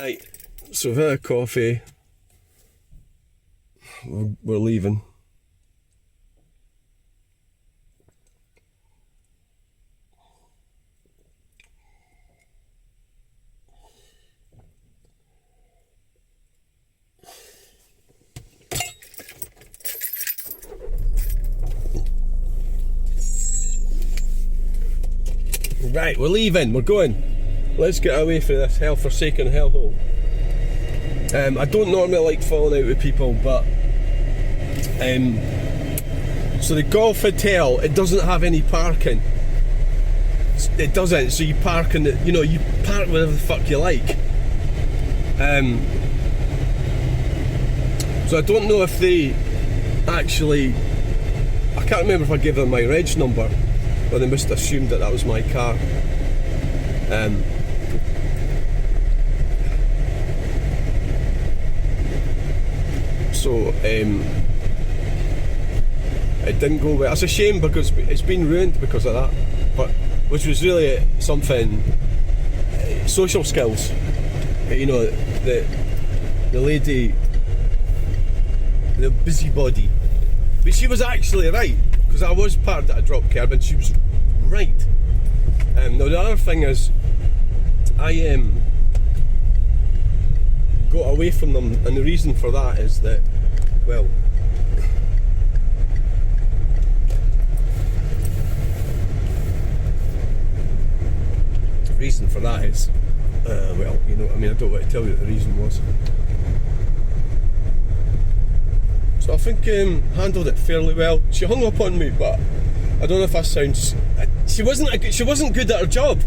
Right, so we've had a coffee. We're leaving. Right, we're leaving, we're going. Let's get away from this hell-forsaken hellhole. I don't normally like falling out with people, but so the golf hotel, it doesn't have any parking. It doesn't, so you park in the, you park wherever the fuck you like. So I don't know if they actually, I can't remember if I gave them my reg number, or they must have assumed that was my car. So it didn't go well. It's a shame because it's been ruined because of that. But which was really something. Social skills. The lady, the busybody. But she was actually right, because I was parked at a drop curb and she was right. Now the other thing is, I got away from them, and the reason for that is that, well, the reason for that is, well, I don't want to tell you what the reason was. So I think handled it fairly well. She hung up on me, but I don't know if that sounds. She wasn't good at her job,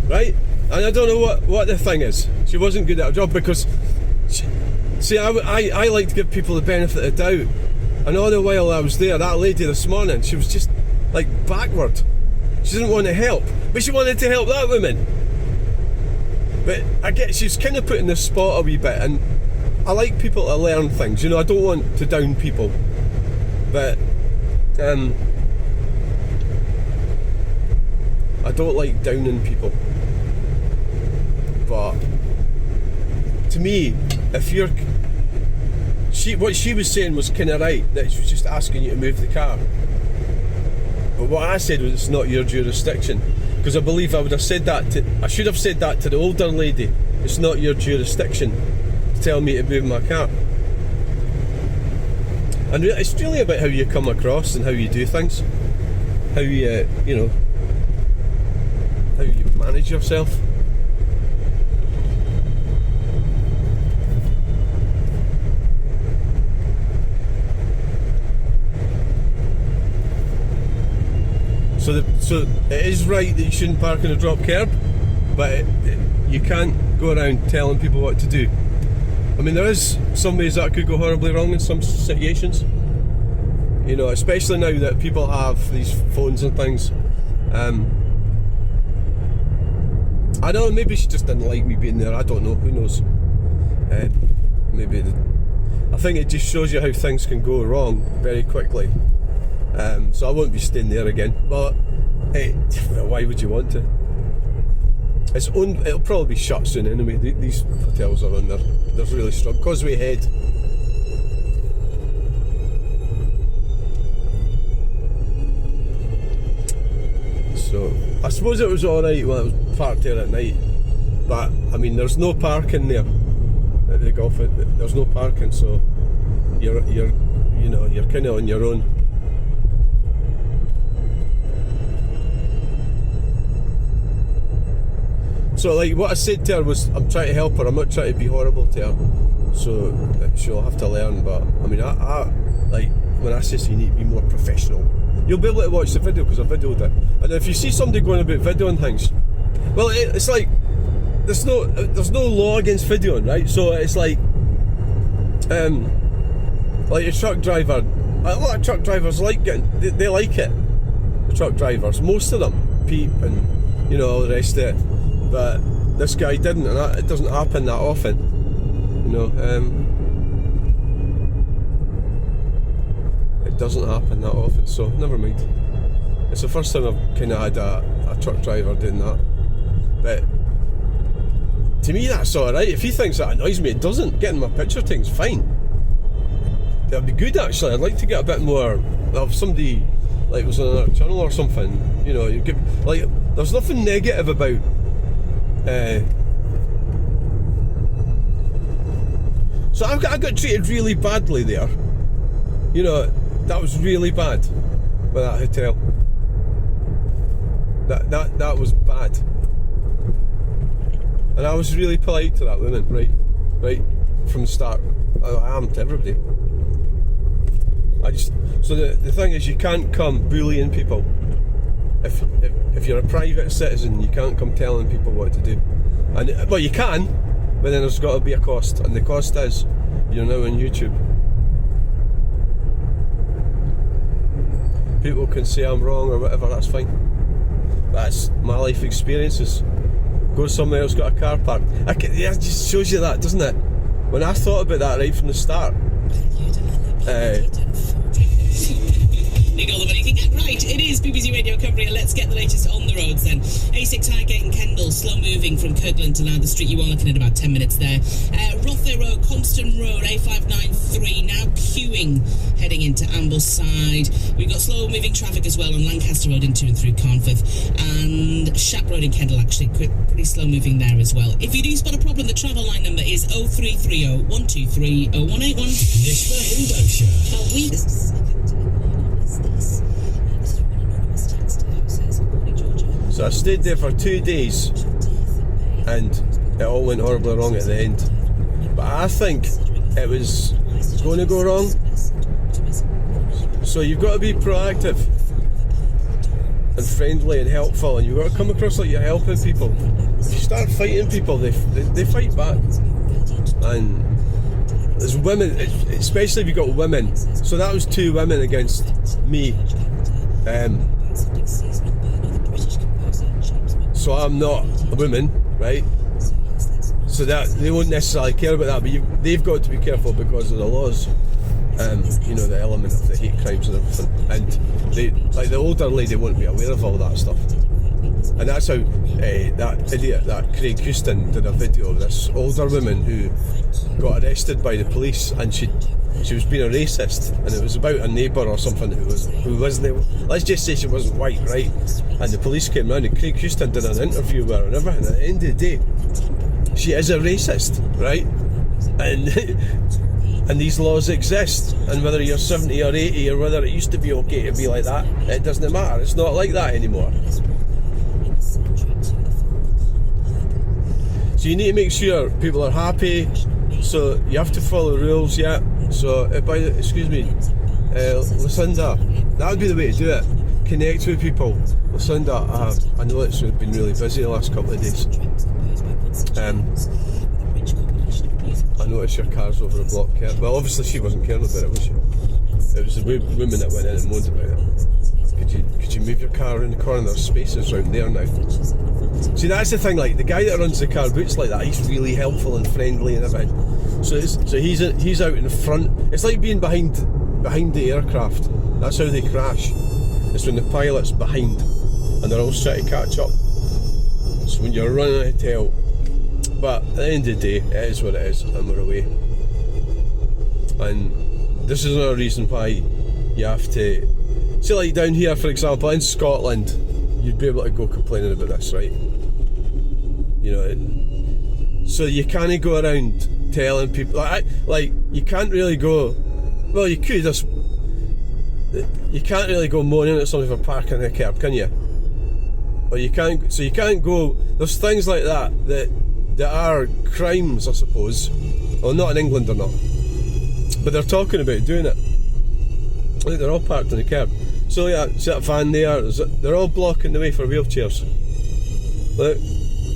right? And I don't know what the thing is. She wasn't good at her job because, I like to give people the benefit of the doubt. And all the while I was there, that lady this morning, she was just like backward. She didn't want to help, but she wanted to help that woman. But I get she's kind of put in the spot a wee bit, and I like people to learn things. I don't want to down people, but I don't like downing people. But to me, if you're, what she was saying was kind of right, that she was just asking you to move the car. But what I said was, it's not your jurisdiction, because I believe I should have said that to the older lady. It's not your jurisdiction to tell me to move my car. And it's really about how you come across and how you do things, how you how you manage yourself. So it is right that you shouldn't park in a drop curb, but you can't go around telling people what to do. I mean, there is some ways that could go horribly wrong in some situations. Especially now that people have these phones and things. I don't know, maybe she just didn't like me being there, I don't know, who knows. I think it just shows you how things can go wrong very quickly. So I won't be staying there again, but hey, why would you want to? It'll probably be shut soon anyway. These hotels are under, they're really strong. Causeway Head. So I suppose it was alright when I was parked there at night, but I mean, there's no parking there at the golf. There's no parking, so you're kind of on your own. So like what I said to her was, I'm trying to help her, I'm not trying to be horrible to her, so she'll have to learn. But I mean, I like when I say you need to be more professional, you'll be able to watch the video because I videoed it. And if you see somebody going about videoing things, well, it's like there's no law against videoing, right? So it's like a truck driver. A lot of truck drivers like they like it. The truck drivers, most of them, peep and all the rest of it. But this guy didn't, and it doesn't happen that often. It doesn't happen that often, so never mind. It's the first time I've kind of had a truck driver doing that. But to me that's alright. If he thinks that annoys me, it doesn't. Getting my picture taken's fine. That'd be good actually. I'd like to get a bit more of somebody like was on another channel or something. You know, you give like there's nothing negative about so I got treated really badly there. You know, that was really bad with that hotel. That was bad. And I was really polite to that woman, right from the start. I am to everybody. So the thing is, you can't come bullying people. If you're a private citizen, you can't come telling people what to do. And well, you can, but then there's got to be a cost, and the cost is you're now on YouTube. People can say I'm wrong or whatever. That's fine. That's my life experiences. Go somewhere else, got a car park. Yeah, it just shows you that, doesn't it? When I thought about that right from the start. You got the money, you can get right. It is BBC Radio Cumbria. Let's get the latest on the roads then. A6 Highgate and Kendal, slow moving from Kirkland to Louth Street. You are looking at about 10 minutes there. Rothay Road, Constant Road, A593, now queuing heading into Ambleside. We've got slow moving traffic as well on Lancaster Road into and through Carnforth. And Shap Road in Kendal, actually pretty slow moving there as well. If you do spot a problem, the travel line number is 0330 123 0181. Nishma Hindosha. So I stayed there for 2 days and it all went horribly wrong at the end. But I think it was going to go wrong. So you've got to be proactive and friendly and helpful, and you've got to come across like you're helping people. If you start fighting people, they fight back. And there's women, especially if you've got women. So that was 2 women against me. So I'm not a woman, right? So that they won't necessarily care about that, but they've got to be careful because of the laws. You know, the element of the hate crimes and everything. And they, like the older lady, won't be aware of all that stuff. And that's how that idiot, that Craig Houston, did a video of this older woman who got arrested by the police, and she was being a racist, and it was about a neighbour or something who wasn't. Let's just say she wasn't white, right? And the police came round, and Craig Houston did an interview with her and everything. At the end of the day, she is a racist, right? And and these laws exist, and whether you're 70 or 80 or whether it used to be okay to be like that, it doesn't matter. It's not like that anymore. So you need to make sure people are happy. So you have to follow the rules, yeah. So excuse me, Lucinda, that would be the way to do it. Connect with people. Lucinda, I know it's been really busy the last couple of days. I noticed your car's over the block, yeah. Well, obviously she wasn't caring about it, was she? It was the woman that went in and moaned about it. Could you move your car around the corner? There's spaces around there now. See, that's the thing, like, the guy that runs the car boots like that, he's really helpful and friendly and everything. So he's out in the front. It's like being behind the aircraft. That's how they crash. It's when the pilot's behind and they're all trying to catch up. So when you're running a hotel. But at the end of the day, it is what it is, and we're away. And this is another reason why you have to... See, like down here, for example, in Scotland, you'd be able to go complaining about this, right? You know, so you can't go around telling people... Like you can't really go... Well, you could, you can't really go moaning at somebody for parking on the curb, can you? Or you can't... So you can't go... There's things like that are crimes, I suppose. Well, not in England they're not, but they're talking about doing it. I think they're all parked on the curb. So yeah, see that van there, they're all blocking the way for wheelchairs. Look,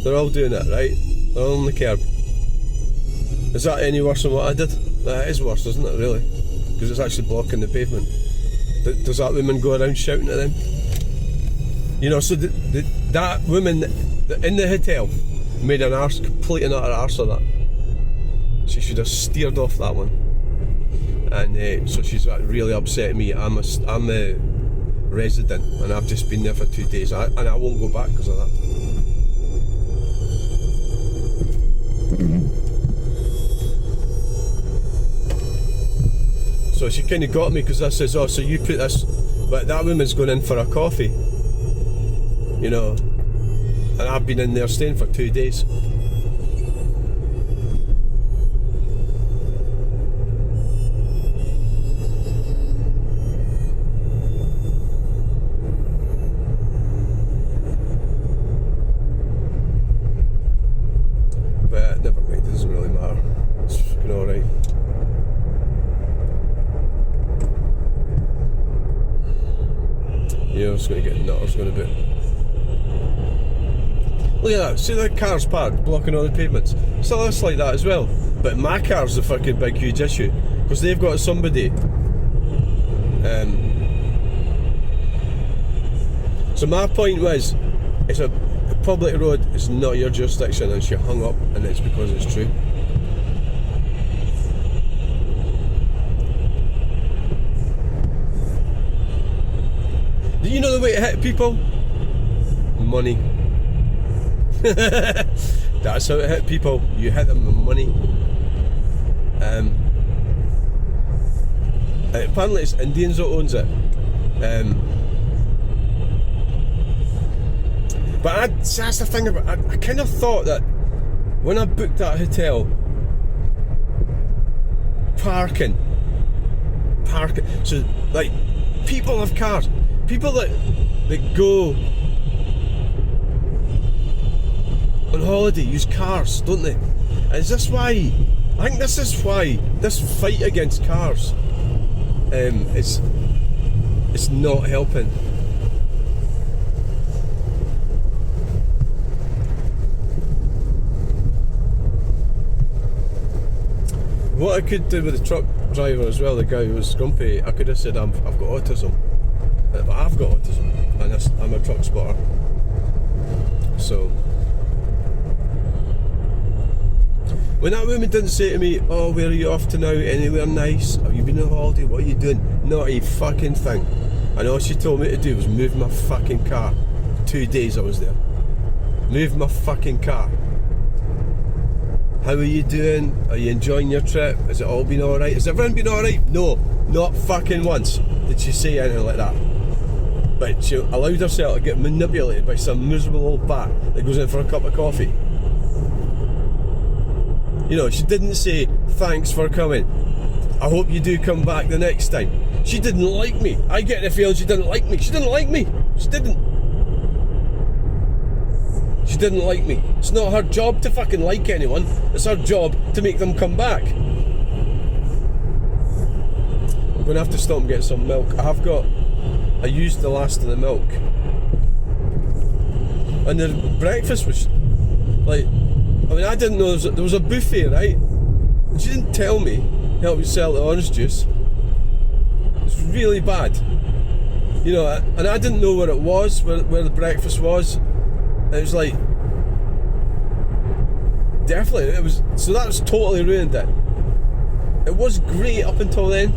they're all doing it, right? They're all on the curb. Is that any worse than what I did? It is worse, isn't it, really? Because it's actually blocking the pavement. Does that woman go around shouting at them? You know, so that woman in the hotel made an arse, complete and utter arse of that. She should have steered off that one. And so she's really upset at me. I'm a resident and I've just been there for 2 days, and I won't go back because of that. So she kind of got me because I says, oh, so you put this, but that woman's going in for a coffee, you know, and I've been in there staying for 2 days. But never mind, it doesn't really matter. It's fucking alright. Yeah, I was going to get nutters going to be. Look at that, see that car's parked blocking all the pavements. So that's like that as well. But my car's the fucking big huge issue because they've got somebody. So my point was, it's a public road, it's not your jurisdiction, and she hung up, and it's because it's true. Do you know the way to hit people? Money. That's how to hit people. You hit them with money. Apparently it's Indians that owns it. But that's the thing about I kind of thought that when I booked that hotel, parking. So like people have cars. People that go on holiday use cars, don't they? And is this why? I think this is why this fight against cars it's not helping. What I could do with the truck driver as well, the guy who was grumpy, I could have said I've got autism. But I've got autism, and I'm a truck spotter. So when that woman didn't say to me, oh, where are you off to now? Anywhere nice? Have you been on holiday? What are you doing? Not a fucking thing. And all she told me to do was move my fucking car. 2 days I was there. Move my fucking car. How are you doing? Are you enjoying your trip? Has it all been alright? Has everyone been alright? No, not fucking once did she say anything like that. But she allowed herself to get manipulated by some miserable old bat that goes in for a cup of coffee. You know, she didn't say, thanks for coming. I hope you do come back the next time. She didn't like me. I get the feeling she didn't like me. She didn't like me. She didn't. She didn't like me. It's not her job to fucking like anyone. It's her job to make them come back. I'm going to have to stop and get some milk. I used the last of the milk. And the breakfast was like, I mean, I didn't know there was a buffet, right? And she didn't tell me, help yourself to orange juice. It's really bad. You know, and I didn't know where it was, where the breakfast was. And it was like, definitely, it was, so that was totally ruined it. It was great up until then.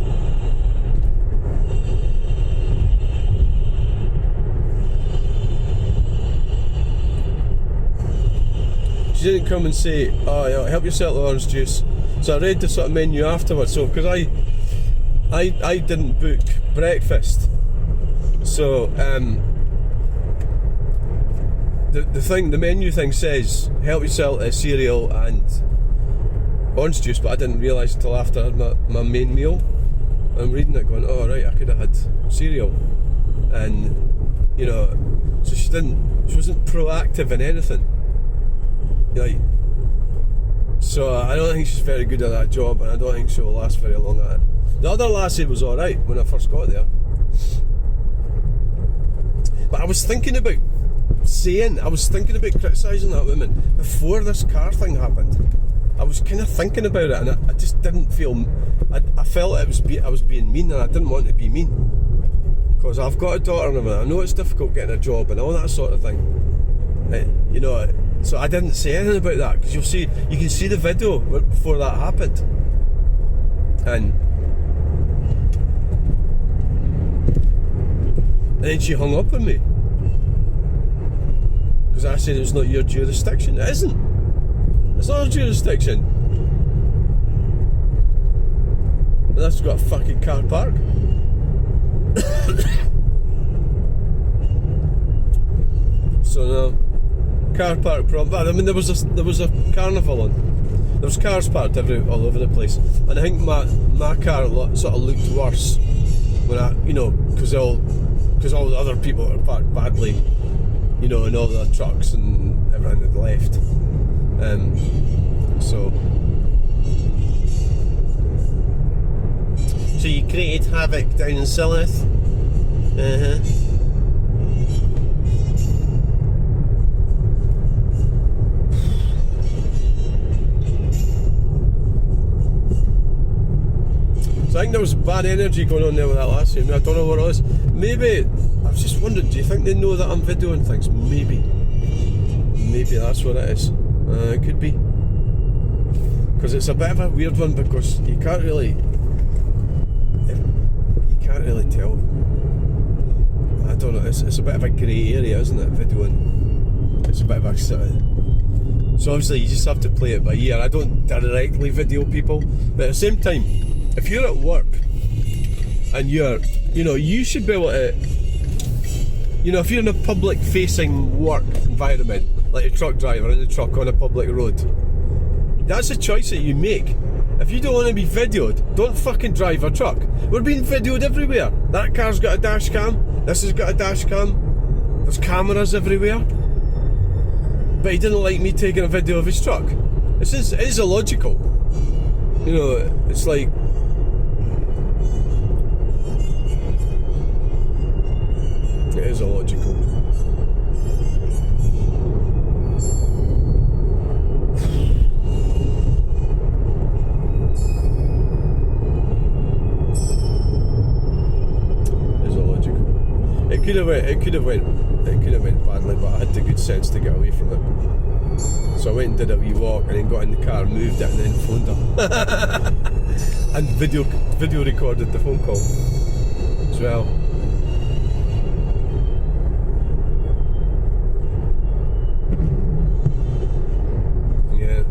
She didn't come and say, oh, yeah, help yourself to orange juice. So I read the sort of menu afterwards. So, because I didn't book breakfast. So, the menu thing says, help yourself to cereal and orange juice, but I didn't realise until after I had my main meal. I'm reading it going, oh right, I could have had cereal. And, you know, so she wasn't proactive in anything. Like, so I don't think she's very good at that job, and I don't think she'll last very long at it. The other lassie was alright when I first got there. But I was thinking about criticising that woman before this car thing happened. I was kind of thinking about it, and I just didn't feel. I felt I was being mean, and I didn't want to be mean because I've got a daughter and everything. I know it's difficult getting a job and all that sort of thing. You know, so I didn't say anything about that because you can see the video before that happened, and then she hung up on me. Because I said it's not your jurisdiction. It isn't. It's not our jurisdiction. And that's got a fucking car park. So no, car park problem. I mean, there was a carnival on. There was cars parked all over the place, and I think my car sort of looked worse when because all the other people were parked badly, and all the trucks and everything had left. So you created havoc down in Silloth. So I think there was bad energy going on there with that last year. I don't know what it was. Maybe, I was just wondering, do you think they know that I'm videoing things? Maybe that's what it is. It could be. Because it's a bit of a weird one, because you can't really tell. I don't know, it's a bit of a grey area, isn't it, videoing? It's a bit of a sort of... So obviously you just have to play it by ear. I don't directly video people, but at the same time, if you're at work and you should be able to, if you're in a public facing work environment, like a truck driver in a truck on a public road, that's a choice that you make. If you don't want to be videoed, don't fucking drive a truck. We're being videoed everywhere. That car's got a dash cam, this has got a dash cam, there's cameras everywhere. But he didn't like me taking a video of his truck. It is illogical. It's like... It is illogical. It could have went badly, but I had the good sense to get away from it. So I went and did a wee walk, and then got in the car, moved it, and then phoned her. And video recorded the phone call as well. Yeah.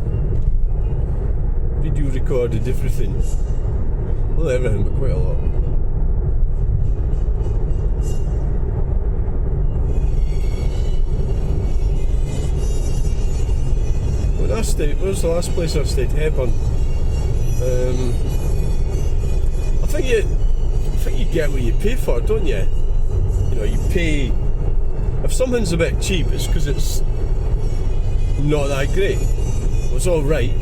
Video recorded everything. Well, everything, but quite a lot. Where was the last place I stayed? Hebburn. I think you get what you pay for, don't you? You pay. If something's a bit cheap, it's because it's not that great. It was all right.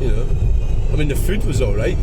I mean, the food was all right.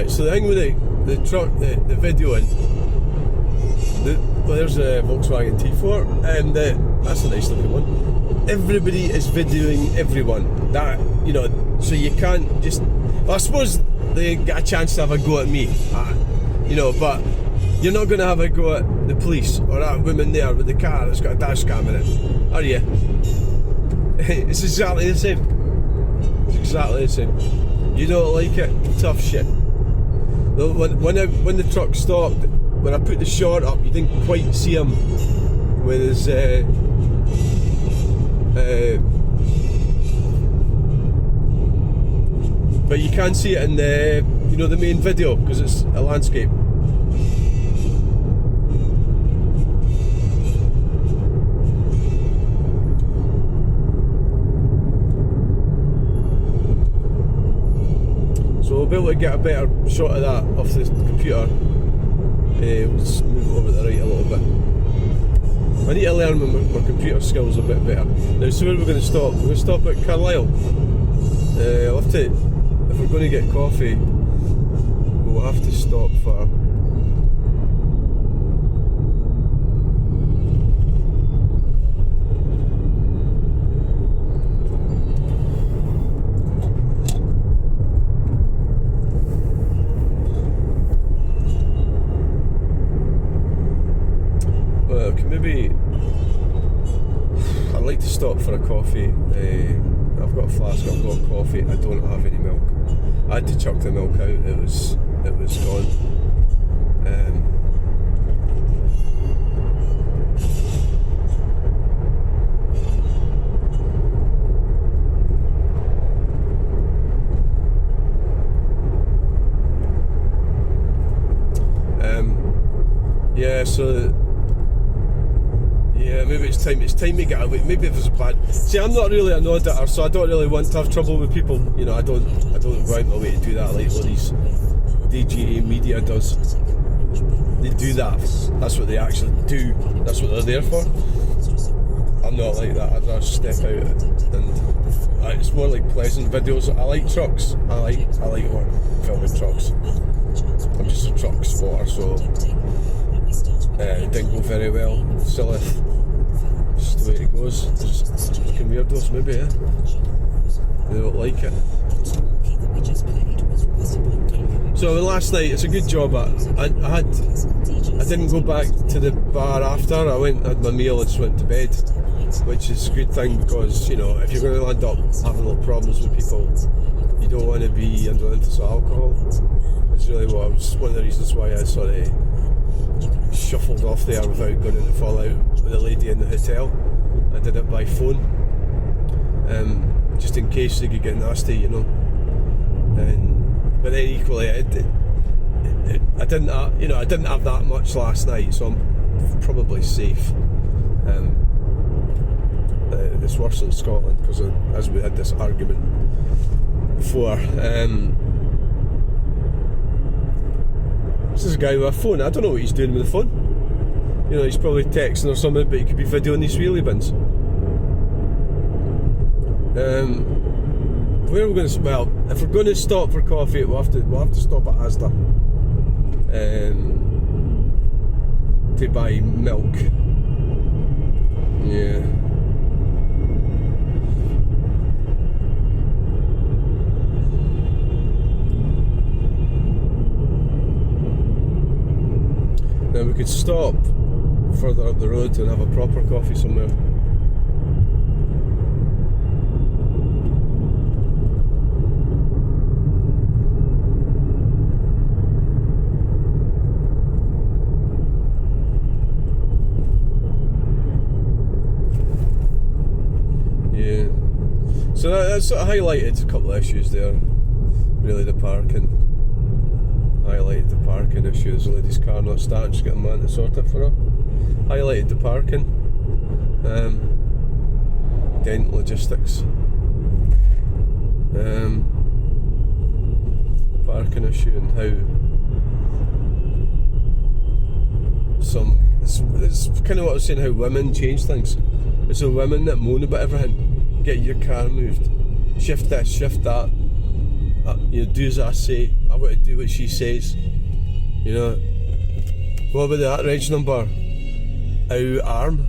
So the thing with the truck, the videoing, there's a Volkswagen T4, and that's a nice looking one. Everybody is videoing everyone. That so you can't just. Well, I suppose they get a chance to have a go at me, but you're not going to have a go at the police or that woman there with the car that's got a dash cam in it, are you? It's exactly the same. It's exactly the same. You don't like it? Tough shit. When the truck stopped, when I put the shot up, you didn't quite see him with his but you can see it in the main video because it's a landscape. So we'll be able to get a better shot of that off the computer. We'll just move it over to the right a little bit. I need to learn my computer skills a bit better. Now, so where are we going to stop? We're going to stop at Carlisle. I'll have to, if we're going to get coffee, we'll have to stop for... can maybe. I'd like to stop for a coffee. I've got a flask, I've got coffee, I don't have any milk. I had to chuck the milk out, it was gone. Maybe it's time to get away. Maybe if it's bad. See, I'm not really an auditor, so I don't really want to have trouble with people. You know, I don't go out my way to do that like all these DGA media does. They do that. That's what they actually do. That's what they're there for. I'm not like that. I'd rather step out and it's more like pleasant videos. I like trucks. I like filming trucks. I'm just a truck spotter, so it didn't go very well. Silloth. Just the way it goes. There's fucking weirdos, maybe, yeah. They don't like it. So last night, it's a good job. I didn't go back to the bar after. I had my meal and just went to bed, which is a good thing because, you know, if you're going to end up having little problems with people, you don't want to be under the influence of alcohol. It's really one of the reasons why I sort of shuffled off there without going into fallout with a lady in the hotel. I did it by phone, just in case they could get nasty, you know. But then equally, I didn't have that much last night, so I'm probably safe. It's worse in Scotland because as we had this argument before. This is a guy with a phone. I don't know what he's doing with the phone. You know, he's probably texting or something, but he could be videoing these wheelie bins. Where are we going to? Well, if we're going to stop for coffee, we'll have to stop at Asda to buy milk. Yeah. Then we could stop further up the road and have a proper coffee somewhere. Yeah. So that sort of highlighted a couple of issues there. Really, the parking. Highlighted the parking issue. There's a lady's car not starting, just get a man to sort it for her. Highlighted the parking. Dent logistics. The parking issue and how it's kind of what I was saying, how women change things. It's the women that moan about everything. Get your car moved. Shift this, shift that. You know, do as I say. I want to do what she says. You know. What about that reg number? Ow arm.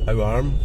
Ow arm.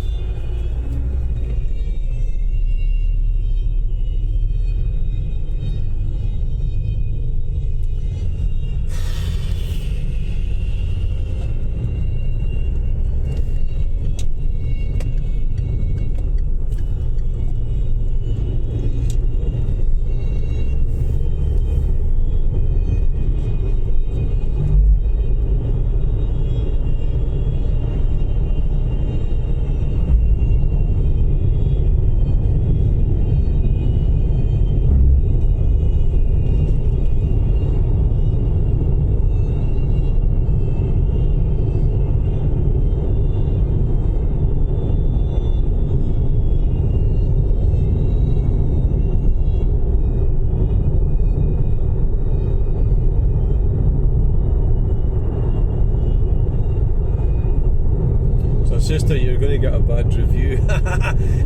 Sister, you're going to get a bad review.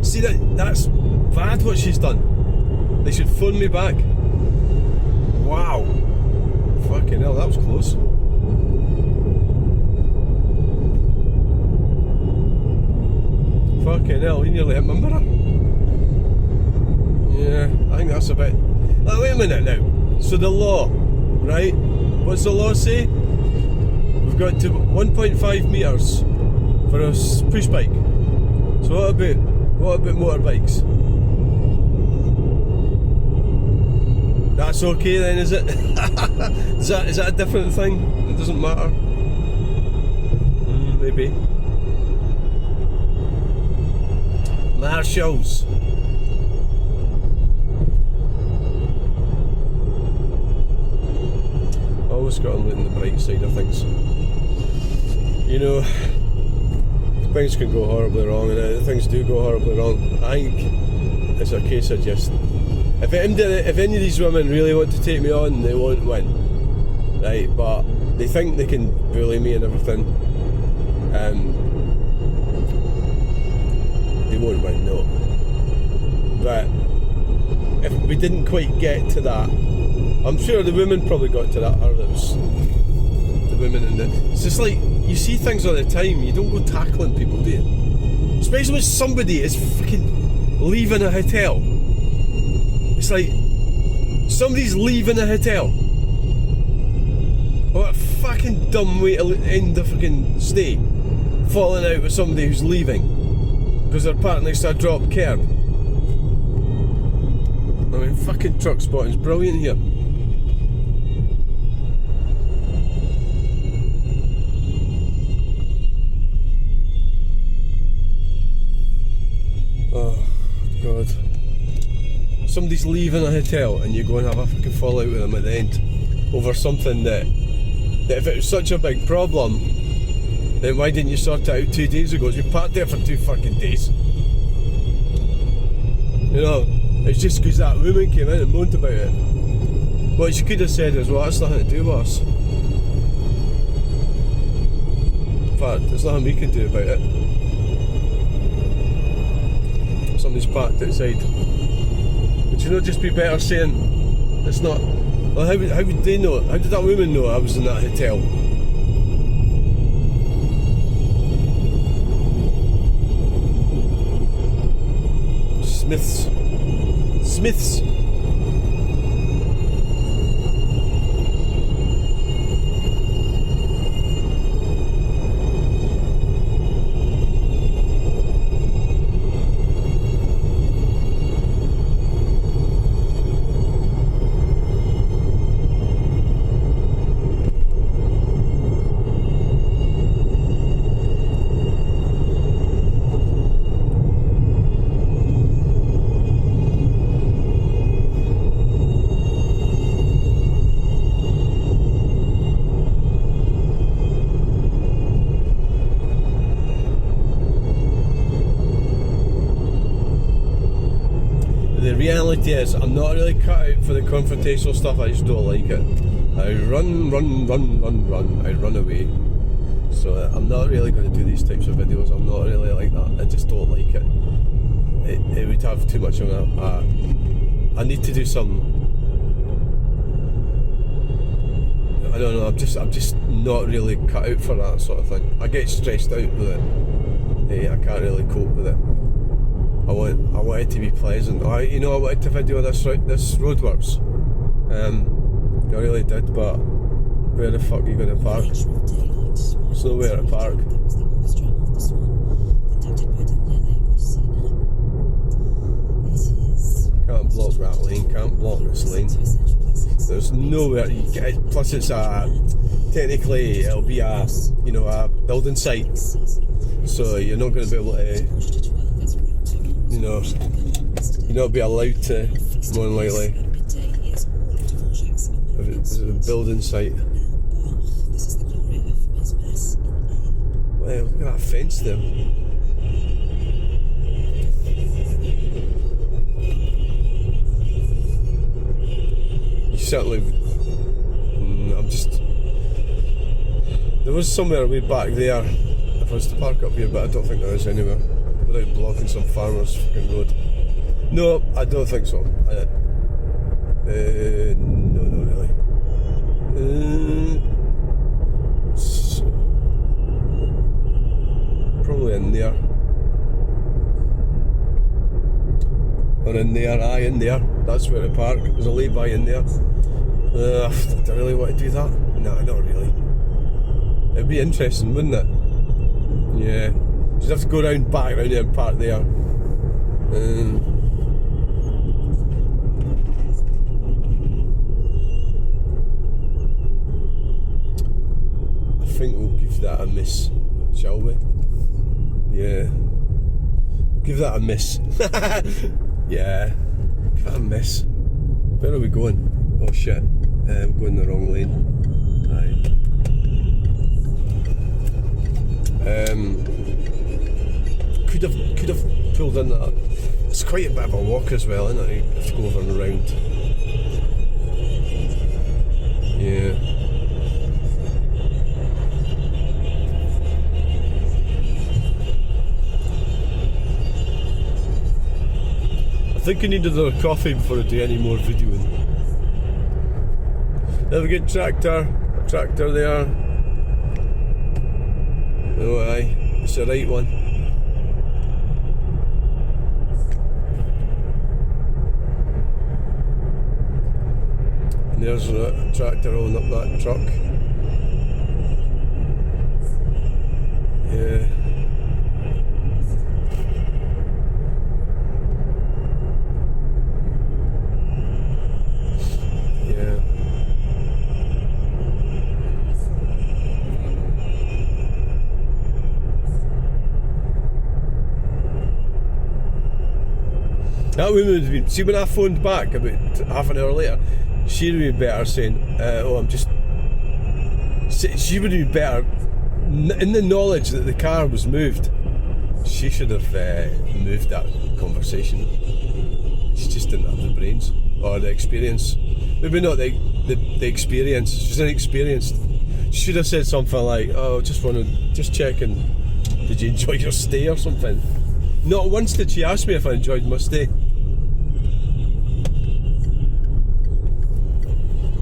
See, that's bad what she's done. They should phone me back. Wow. Fucking hell, that was close. Fucking hell, you nearly hit my mirror. Yeah, I think that's a bit... Wait a minute now. So the law, right? What's the law say? we've got to 1.5 metres for a push bike. So what about motorbikes? That's okay then, is it? is that a different thing? It doesn't matter. Maybe. Marshalls. Always got to look on the bright side of things. You know, things can go horribly wrong, and things do go horribly wrong. I think it's a case of just, if any of these women really want to take me on, they won't win, right? But they think they can bully me and everything. They won't win, no. But if we didn't quite get to that, I'm sure the women probably got to that, or it was the women in the... It's just like, you see things all the time, you don't go tackling people, do you? Especially when somebody is fucking leaving a hotel. It's like, somebody's leaving a hotel. What a fucking dumb way to end the fucking stay. Falling out with somebody who's leaving because they're parked next to a drop curb. I mean, fucking truck spotting's brilliant here. Oh, God. Somebody's leaving a hotel and you go and have a fucking fallout with them at the end over something that if it was such a big problem, then why didn't you sort it out 2 days ago? You parked there for 2 fucking days. You know, it's just because that woman came in and moaned about it. What she could have said is, well, that's nothing to do with us. In fact, there's nothing we can do about it. Somebody's parked outside. Would you not just be better saying, it's not... Well, how would they know? How did that woman know I was in that hotel? Smiths. The reality is, I'm not really cut out for the confrontational stuff. I just don't like it. I run, I run away. So I'm not really going to do these types of videos. I'm not really like that. I just don't like it. It would have too much of I need to do some... I don't know, I'm just not really cut out for that sort of thing. I get stressed out with it. I can't really cope with it. I want it to be pleasant. I wanted to video this roadworks. I really did, but where the fuck are you going to park? There's nowhere to park. Can't block that lane, can't block this lane. There's nowhere you get. Plus, it's technically it'll be a building site, so you're not going to be able to. You're not be allowed to, more than likely, if it's a building site. Wow, look at that fence there. You certainly... There was somewhere way back there if I was to park up here, but I don't think there is anywhere. Without blocking some farmer's fucking road. No, I don't think so. No, not really. Probably in there. Or in there, in there. That's where to park. There's a lay-by in there. Do I really want to do that? No, not really. It'd be interesting, wouldn't it? Yeah. You'd have to go back round there and park there. I think we'll give that a miss, shall we? Yeah. Give that a miss. Yeah. Give that a miss. Where are we going? Oh shit. We're going the wrong lane. Right. Could have pulled in that. It's quite a bit of a walk as well, isn't it? You have to go over and around. Yeah. I think I need another coffee before I do any more videoing. There we get tractor there. Oh aye, it's the right one. And there's a tractor holding up that truck. Yeah. That woman would have been, see when I phoned back about half an hour later, she would have been better saying, she would have been better, in the knowledge that the car was moved, she should have moved that conversation. She just didn't have the brains, or the experience. Maybe not the experience, she's inexperienced. She should have said something like, oh, just checking, did you enjoy your stay or something? Not once did she ask me if I enjoyed my stay.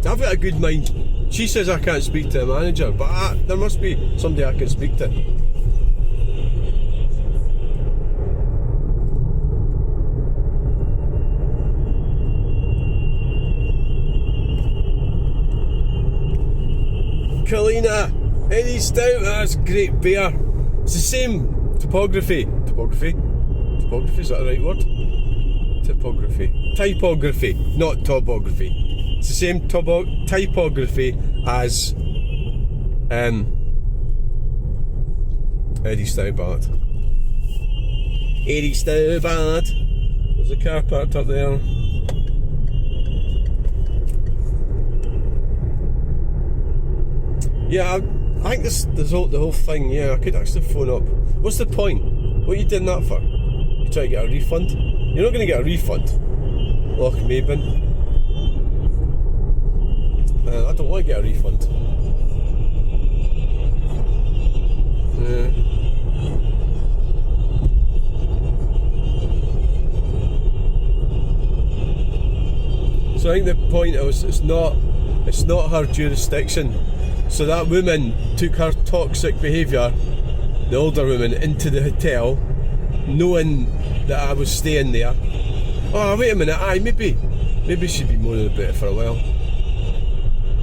I've got a good mind. She says I can't speak to a manager, but there must be somebody I can speak to. Kalina, Eddie Stout, that's great beer. It's the same topography, is that the right word? Typography, not topography. It's the same typography as Eddie Stobart. There's a car parked up there. Yeah, I think the whole thing, yeah, I could actually phone up. What's the point? What are you doing that for? You trying to get a refund? You're not going to get a refund. Loch Maben. I don't want to get a refund. Yeah. So I think the point is, it's not her jurisdiction. So that woman took her toxic behaviour, the older woman, into the hotel, knowing that I was staying there. Oh, wait a minute, maybe she'd be moaning about it for a while.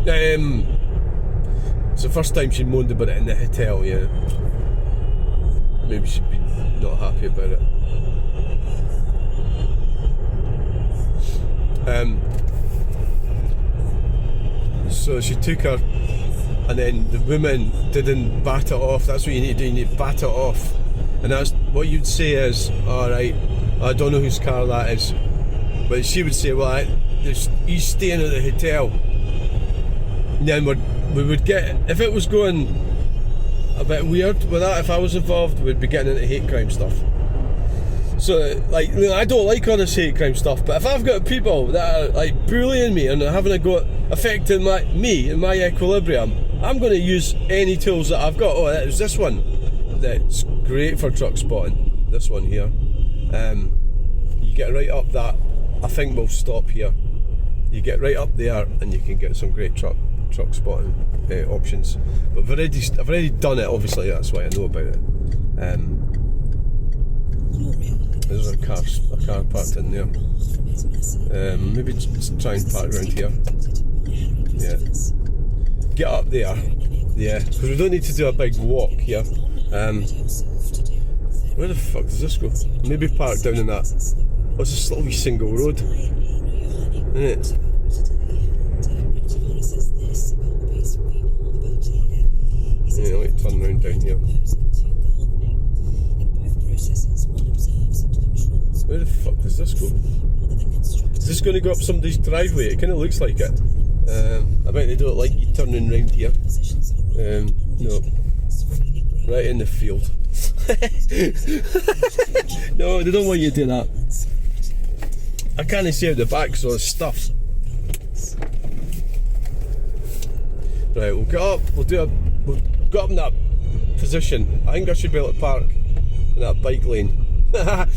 It's the first time she moaned about it in the hotel, yeah. Maybe she'd be not happy about it. So she took her, and then the woman didn't bat it off. That's what you need to do, you need to bat it off. And that's what you'd say is, alright, I don't know whose car that is. But she would say, well, he's staying at the hotel. And then we would get, if it was going a bit weird with that, if I was involved, we'd be getting into hate crime stuff. So, like, I don't like all this hate crime stuff, but if I've got people that are, like, bullying me and having a go, affecting me and my equilibrium, I'm going to use any tools that I've got. Oh, it was this one. That's great for truck spotting. This one here. You get right up that. I think we'll stop here. You get right up there and you can get some great truck spotting options. But I've already done it, obviously, that's why I know about it. There's a car parked in there. Maybe just try and park around here. Yeah. Get up there Yeah, because we don't need to do a big walk here. Where the fuck does this go? Maybe park down in that. What's this little wee single road? Isn't it? Yeah, wait, turn around down here. Where the fuck does this go? Is this going to go up somebody's driveway? It kind of looks like it. I bet they don't like you turning round here. No. Right in the field. No, they don't want you to do that. I can't see out the back, so it's stuff. Right, we'll get up. We'll get up in that position. I think I should be able to park in that bike lane. Park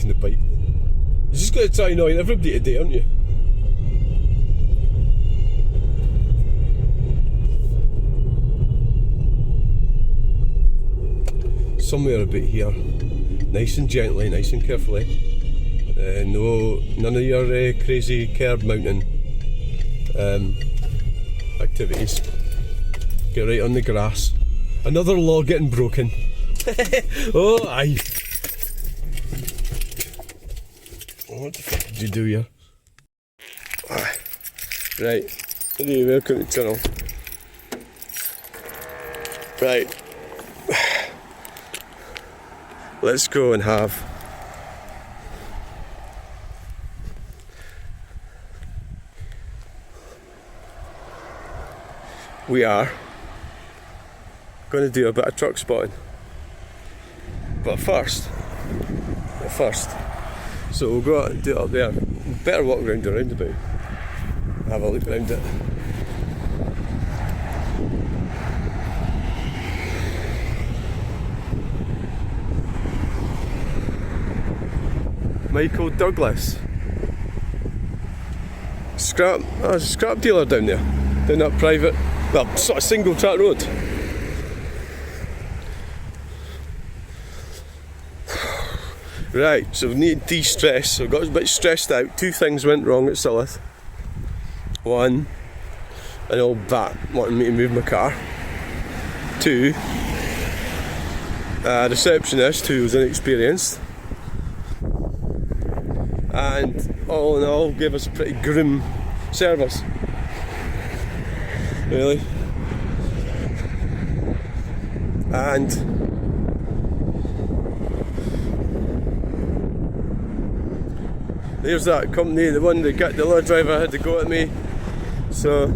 in the bike lane. You're just going to try and annoy everybody today, aren't you? Somewhere about here, nice and gently, nice and carefully. None of your crazy curb mounting activities. Get right on the grass. Another law getting broken. Oh, aye. What the fuck did you do here? Right. Anyway, welcome to the channel. Right. Let's go and have we are going to do a bit of truck spotting, but first, so we'll go out and do it up there. Better walk around the roundabout, have a look around it. Michael Douglas. There's a scrap dealer down there. Down that private, well, sort of single track road. Right, so we need to de-stress. So I got a bit stressed out. Two things went wrong at Silloth. One, an old bat wanting me to move my car. Two, a receptionist who was inexperienced. And all in all gave us a pretty grim service. Really. And there's that company, the one that got the lorry driver had to go at me. So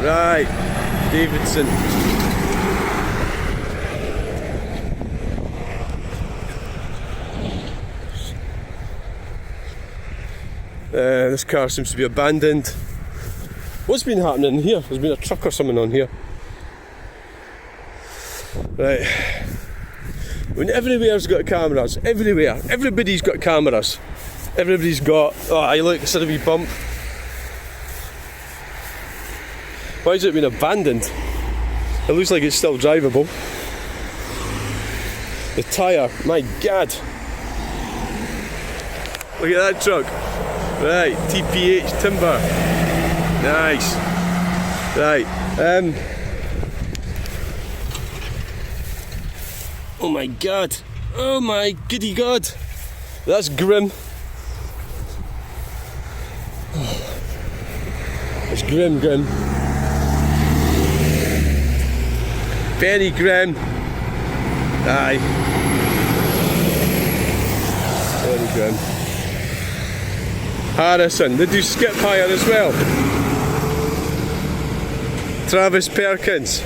right, Davidson. This car seems to be abandoned. What's been happening here? There's been a truck or something on here. Right. When everywhere's got cameras, everywhere. Everybody's got cameras. Everybody's got, oh, I look, it's a wee bump. Why has it been abandoned? It looks like it's still drivable. The tyre, my God. Look at that truck. Right, TPH timber. Nice. Right. Oh my God. Oh my goody God. That's grim. It's grim. Very grim. Aye. Very grim. Harrison, they do skip hire as well. Travis Perkins.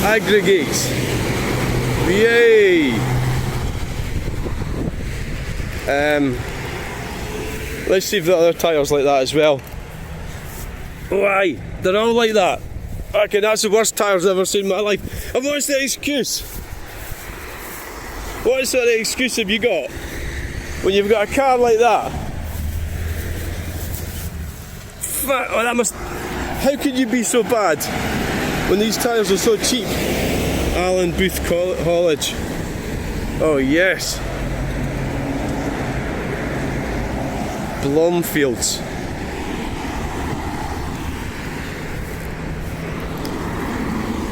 Aggregates. Yay! Let's see if the other tyres like that as well. Why? They're all like that. Okay, that's the worst tyres I've ever seen in my life. And what's the excuse? What sort of excuse have you got when you've got a car like that? Oh, that must. How could you be so bad when these tyres are so cheap? Alan Booth College. Oh yes. Blomfields.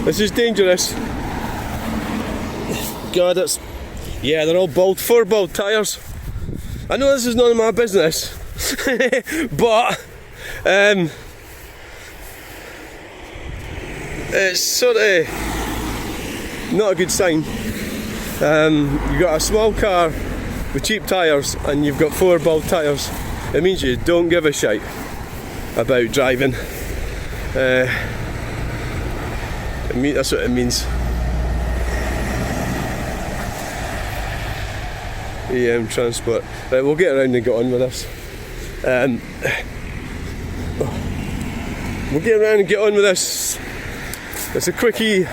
This is dangerous. God, it's... Yeah, they're all bald, 4 bald tyres. I know this is none of my business, but it's sort of not a good sign. You've got a small car with cheap tyres and you've got 4 bald tyres. It means you don't give a shite about driving. That's what it means. Transport. Right, we'll get around and get on with this. We'll get around and get on with this. It's a quick video.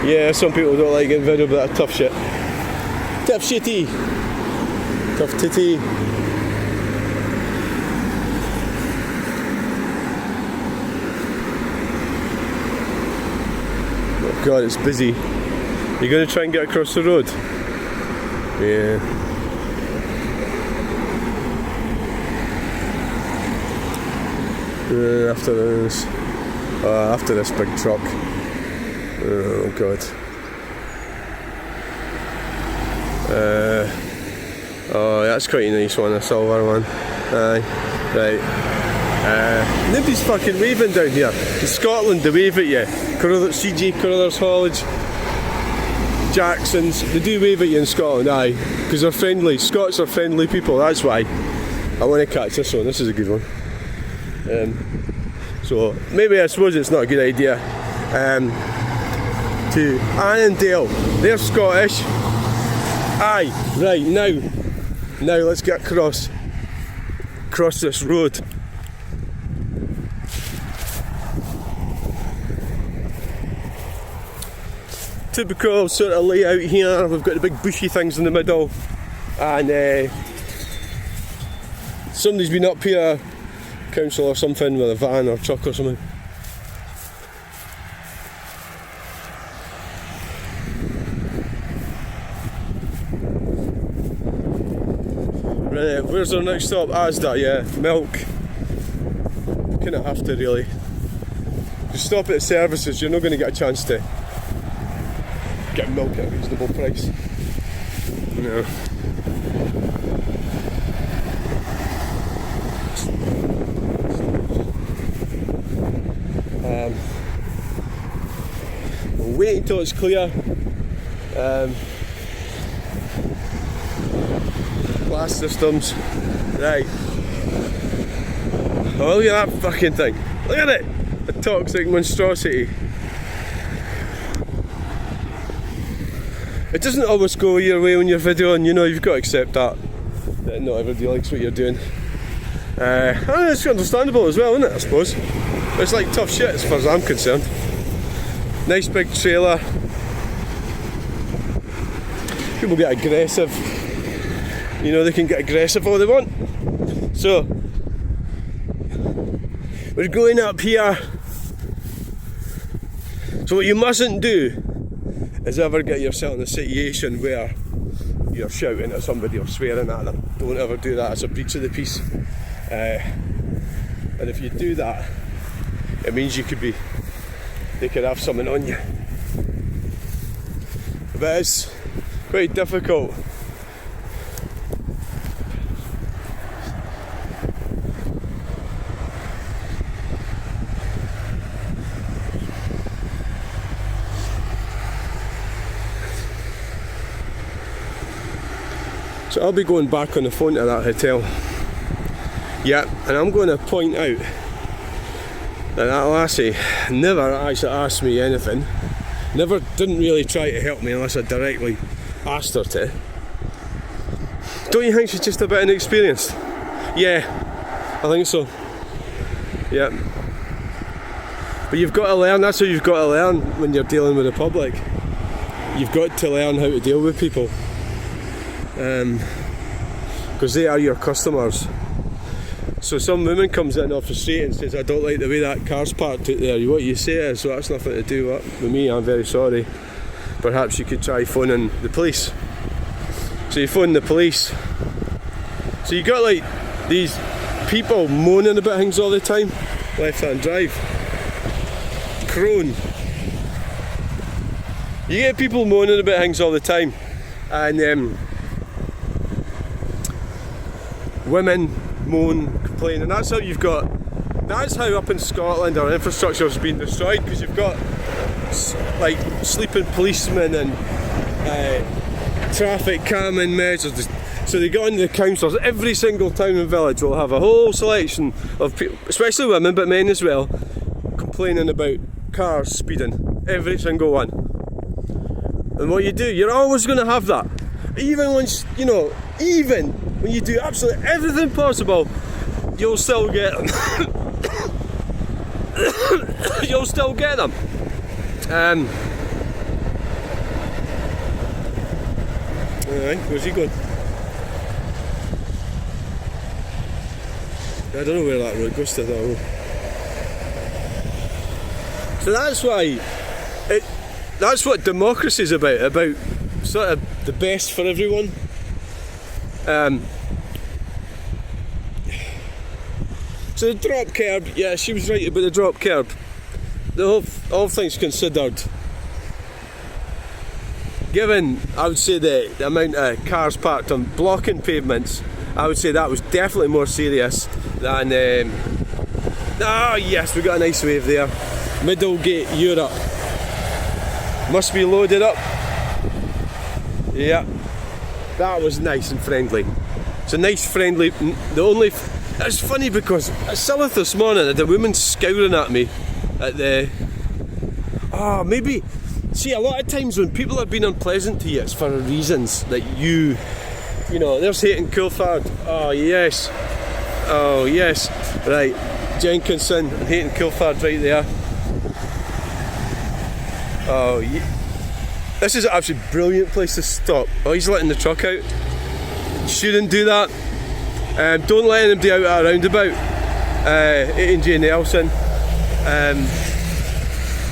Yeah, some people don't like getting video, but that's tough shit. Tough shitty. Tough titty. Oh God, it's busy. You're going to try and get across the road? Yeah. After this big truck. Oh God. Oh, that's quite a nice one, a silver one. Aye, right. Nobody's fucking waving down here. In Scotland, they wave at you. CG Carlisle College, Jackson's, they do wave at you in Scotland, aye, because they're friendly. Scots are friendly people, that's why. I want to catch this one, this is a good one. So, maybe I suppose it's not a good idea. To Annandale, they're Scottish. Aye, right, now let's get across this road. Typical sort of layout here. We've got the big bushy things in the middle, and somebody's been up here, council or something, with a van or truck or something. Right, where's our next stop? Asda, yeah, milk. Kind of have to really. If you stop at services, you're not going to get a chance to get milk at a reasonable price. No. We'll wait until it's clear. Glass systems. Right. Oh, look at that fucking thing. Look at it! A toxic monstrosity. It doesn't always go your way when you're videoing, you know, you've got to accept that not everybody likes what you're doing. It's understandable as well, isn't it, I suppose? It's like tough shit as far as I'm concerned. Nice big trailer. People get aggressive. You know, they can get aggressive all they want. So, we're going up here. So what you mustn't do is ever get yourself in a situation where you're shouting at somebody or swearing at them. Don't ever do that, it's a breach of the peace. And if you do that, it means they could have something on you. But it's quite difficult. So I'll be going back on the phone to that hotel. Yeah, and I'm going to point out that lassie never actually asked me anything. Didn't really try to help me unless I directly asked her to. Don't you think she's just a bit inexperienced? Yeah, I think so. Yeah. But you've got to learn, that's what you've got to learn when you're dealing with the public. You've got to learn how to deal with people. Because they are your customers. So some woman comes in off the street and says, I don't like the way that car's parked out there. What you say is, so that's nothing to do with me, I'm very sorry. Perhaps you could try phoning the police. So you phone the police. So you got like these people moaning about things all the time. Left-hand drive. Crone. You get people moaning about things all the time, and women moan, complain, and that's how you've got. That's how up in Scotland our infrastructure has been destroyed, because you've got like sleeping policemen and traffic calming measures. So they go into the councils. Every single town and village will have a whole selection of people, especially women, but men as well, complaining about cars speeding. Every single one. And what you do, you're always going to have that. Even when, even when you do absolutely everything possible, you'll still get them. You'll still get them. Alright, where's he going? I don't know where that road goes to, though. So that's why that's what democracy is about sort of the best for everyone. So the drop curb, yeah, she was right about the drop curb. All things considered, given, I would say, the amount of cars parked on blocking pavements, I would say that was definitely more serious than yes, we got a nice wave there. Middlegate, Europe. Must be loaded up. Yeah, that was nice and friendly. It's a nice friendly. It's funny because at Silloth this morning I had a woman scowling at me at the. Maybe. See, a lot of times when people have been unpleasant to you, it's for reasons that there's Hayton Coulthard. Oh yes. Right, Jenkinson and Hayton Coulthard right there. Oh, yeah. This is an absolutely brilliant place to stop. Oh, he's letting the truck out. Shouldn't do that. Don't let anybody out at a roundabout. A&J Nelson.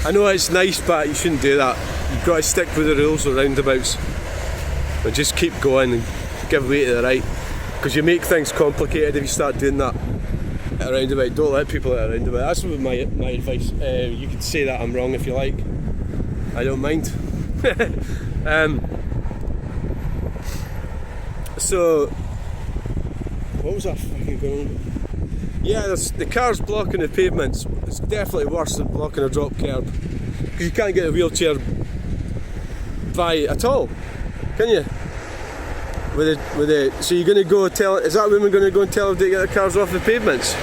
I know it's nice, but you shouldn't do that. You've got to stick with the rules of roundabouts. But just keep going and give way to the right. Because you make things complicated if you start doing that at a roundabout. Don't let people at a roundabout. That's my advice. You can say that I'm wrong if you like. I don't mind. So, what was that fucking going on? Yeah, the cars blocking the pavements. It's definitely worse than blocking a drop curb, because you can't get a wheelchair by at all, can you? So you're going to go tell? Is that woman going to go and tell them to get their cars off the pavements?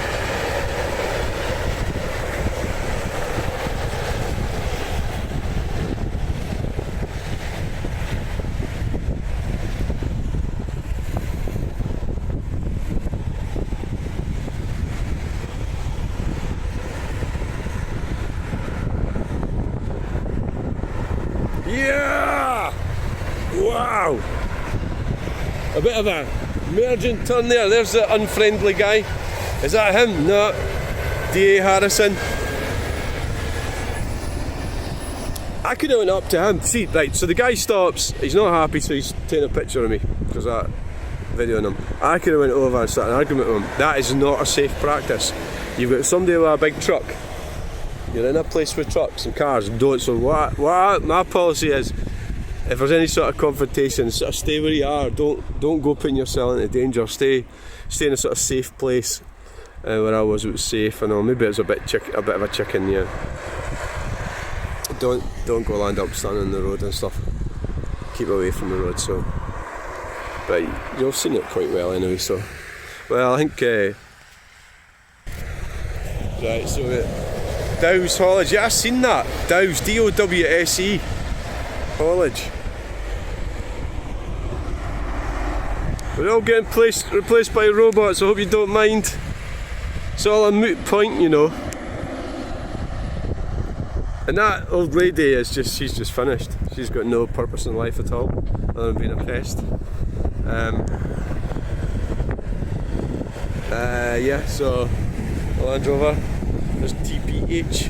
Yeah! Wow! A bit of a merging turn there. There's the unfriendly guy. Is that him? No. D.A. Harrison. I could have went up to him. See, right, so the guy stops. He's not happy, so he's taking a picture of me because that videoing him. I could have went over and started an argument with him. That is not a safe practice. You've got somebody with a big truck. You're in a place with trucks and cars and don't. So what my policy is, if there's any sort of confrontation, sort of stay where you are. Don't go putting yourself into danger. Stay in a sort of safe place. Where I was, it was safe. I know maybe it was a bit of a chicken. Yeah. Don't go land up standing on the road and stuff. Keep away from the road. So, but you've seen it quite well anyway. So, well, I think right. So. Dow's haulage, yeah, I've seen that. Dow's, D-O-W-S-E haulage. We're all getting replaced by robots, I hope you don't mind. It's all a moot point, And that old lady is she's just finished. She's got no purpose in life at all, other than being a pest. Yeah, so Land Rover. There's TPH.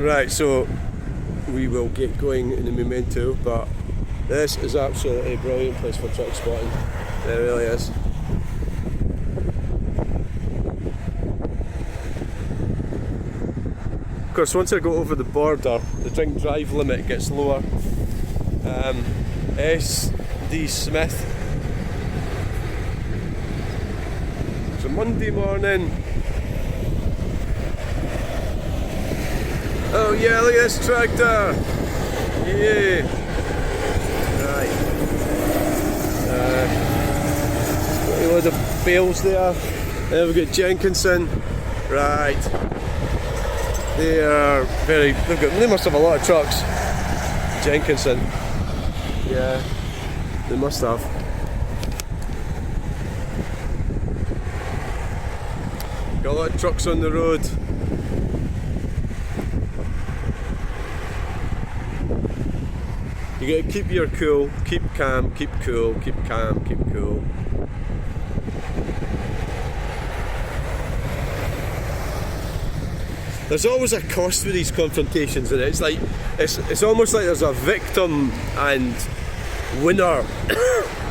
Right, so we will get going in the Memento, but this is absolutely a brilliant place for truck spotting. It really is. Of course, once I go over the border, the drink drive limit gets lower. SD Smith. It's a Monday morning. Oh yeah, look at this tractor! Yeah! Right. Got a load of bales there. Then we've got Jenkinson. Right. They must have a lot of trucks. Jenkinson. Yeah, they must have. Got a lot of trucks on the road. You gotta keep your cool, keep calm, keep cool, keep calm, keep cool. There's always a cost with these confrontations, and it's like it's almost like there's a victim and winner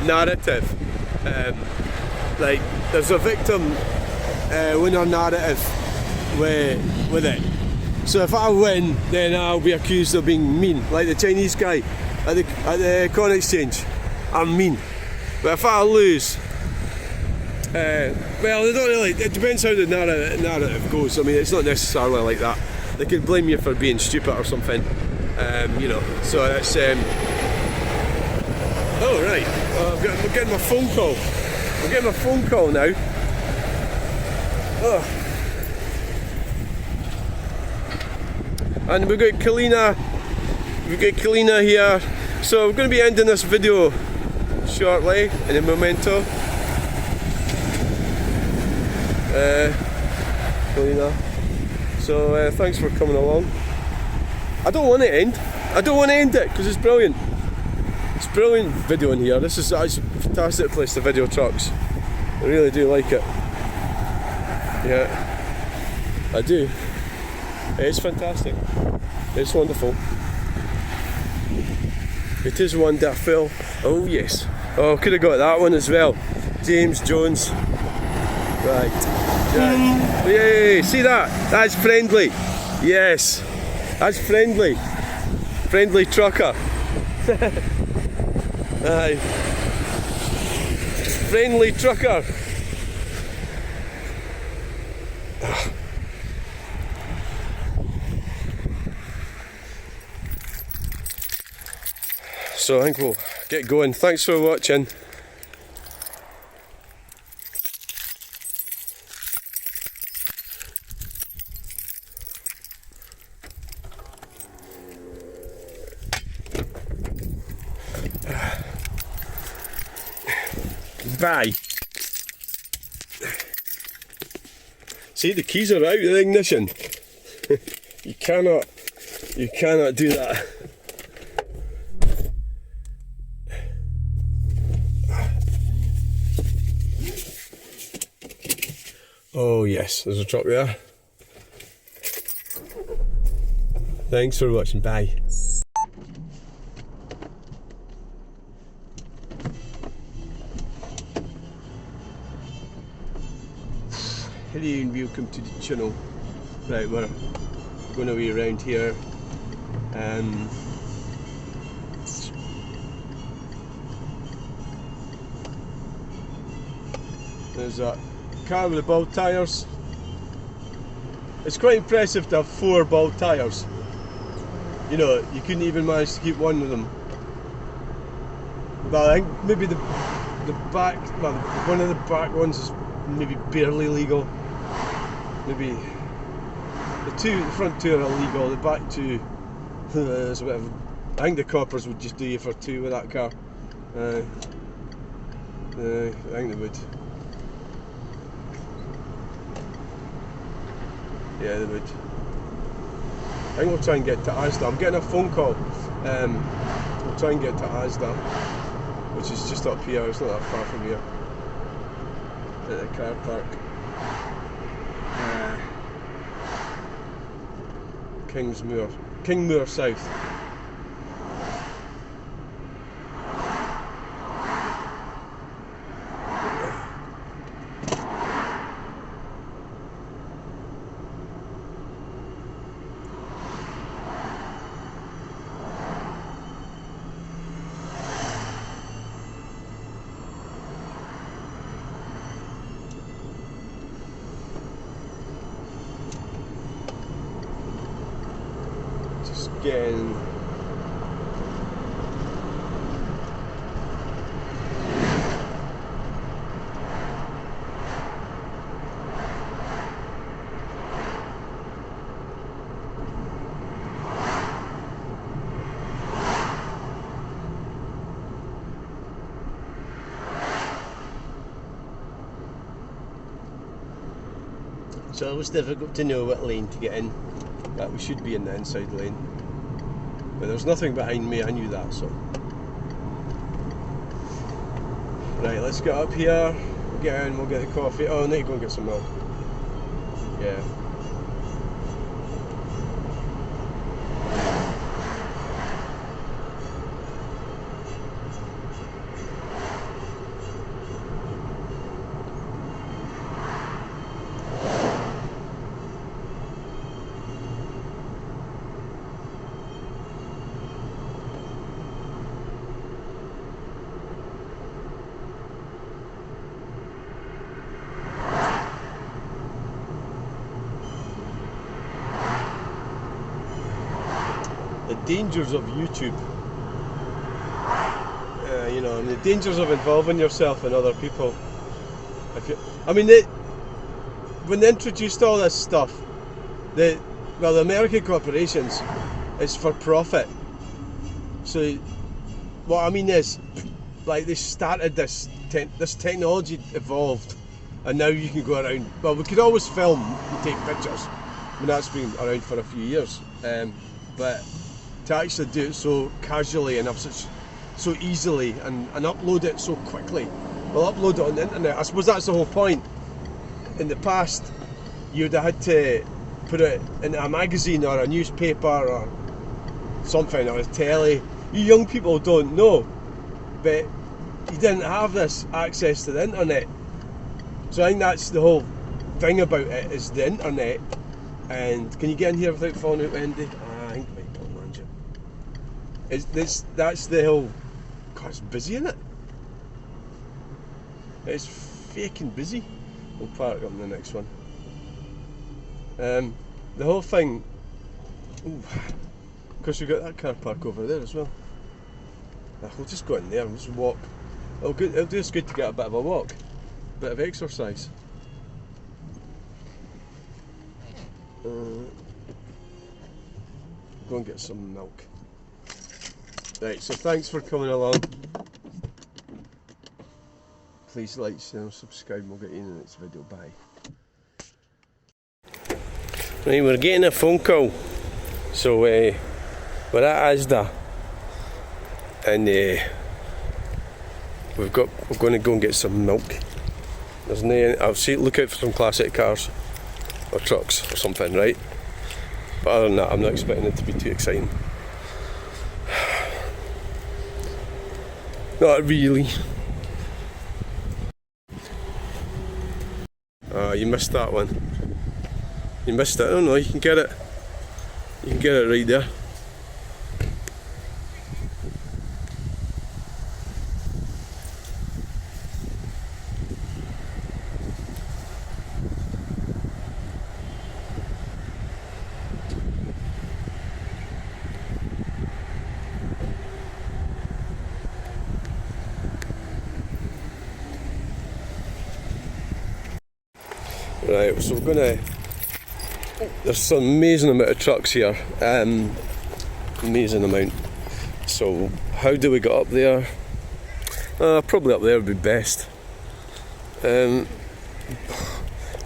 narrative. Like there's a victim winner narrative with it. So if I win, then I'll be accused of being mean, like the Chinese guy at the Con Exchange. I'm mean. But if I lose, well, they don't really. It depends how the narrative goes. I mean, it's not necessarily like that. They could blame you for being stupid or something, you know. So it's. Oh right, I'm getting my phone call. I'm getting my phone call now. Oh. And we've got Kalina. We've got Kalina here. So we're going to be ending this video shortly in a Memento. Kalina. So thanks for coming along. I don't want to end it because it's brilliant. It's brilliant video in here. This is a fantastic place to video trucks. I really do like it. Yeah, I do. It's fantastic. It's wonderful. It is wonderful. Oh yes. Oh, could have got that one as well. James Jones. Right. Yay! See that? That's friendly. Yes. That's friendly. Friendly trucker. Aye. Friendly trucker. So I think we'll get going. Thanks for watching. Bye. See, the keys are out of the ignition. You cannot do that. Oh yes, there's a truck there. Thanks for watching, bye. Hello and welcome to the channel. Right, we're going to be around here. There's a car with the bald tyres. It's quite impressive to have 4 bald tyres. You know, you couldn't even manage to keep one of them. But I think maybe the back, well, one of the back ones is maybe barely legal. Maybe the front 2 are illegal. The back 2 is a bit of. I think the coppers would just do you for 2 with that car. I think they would. Yeah, they would. I think we'll try and get to Asda. I'm getting a phone call. We'll try and get to Asda, which is just up here. It's not that far from here. At the car park. Kingmoor South. Getting so it was difficult to know what lane to get in, but we should be in the inside lane. But there was nothing behind me, I knew that, so. Right, let's get up here, we'll get in, we'll get the coffee. Oh, I need to go and get some milk. Yeah. The dangers of YouTube, you know, and the dangers of involving yourself in other people. When they introduced all this stuff, the American corporations is for profit. So what I mean is, like, they started this technology evolved, and now you can go around. Well, we could always film and take pictures. I mean, that's been around for a few years, but to actually do it so casually and so easily and upload it so quickly. We'll upload it on the internet. I suppose that's the whole point. In the past, you'd have had to put it in a magazine or a newspaper or something, or a telly. You young people don't know, but you didn't have this access to the internet. So I think that's the whole thing about it, is the internet. And can you get in here without falling out, Wendy? I think we might land you. That's the whole. God, it's busy, isn't it? It's fucking busy. We'll park on the next one. The whole thing. Ooh, of course, we've got that car park over there as well. We'll just go in there and just walk. It'll do us good to get a bit of a walk, a bit of exercise. Go and get some milk. Right, so thanks for coming along. Please like, share, subscribe, and we'll get you in the next video. Bye. Right, we're getting a phone call. So we're at Asda, and we're going to go and get some milk. There's no, I'll see. Look out for some classic cars or trucks or something, right? But other than that, I'm not expecting it to be too exciting. Not really. You missed that one. You missed it. I don't know. You can get it. You can get it right there. Right, so there's some amazing amount of trucks here, amazing amount. So how do we get up there? Probably up there would be best. Try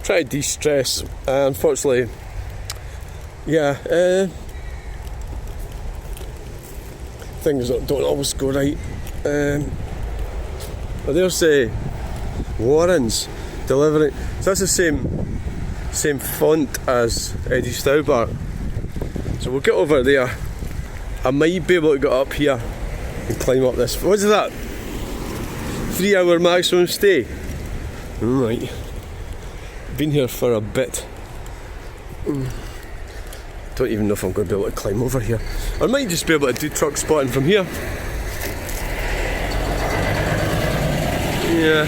to de-stress. Unfortunately, yeah, things don't always go right. But there's Warren's delivering. So that's the same font as Eddie Stauber. So we'll get over there. I might be able to get up here and climb up this. What's that? 3 hour maximum stay. Right. Been here for a bit. Don't even know if I'm going to be able to climb over here. I might just be able to do truck spotting from here. Yeah.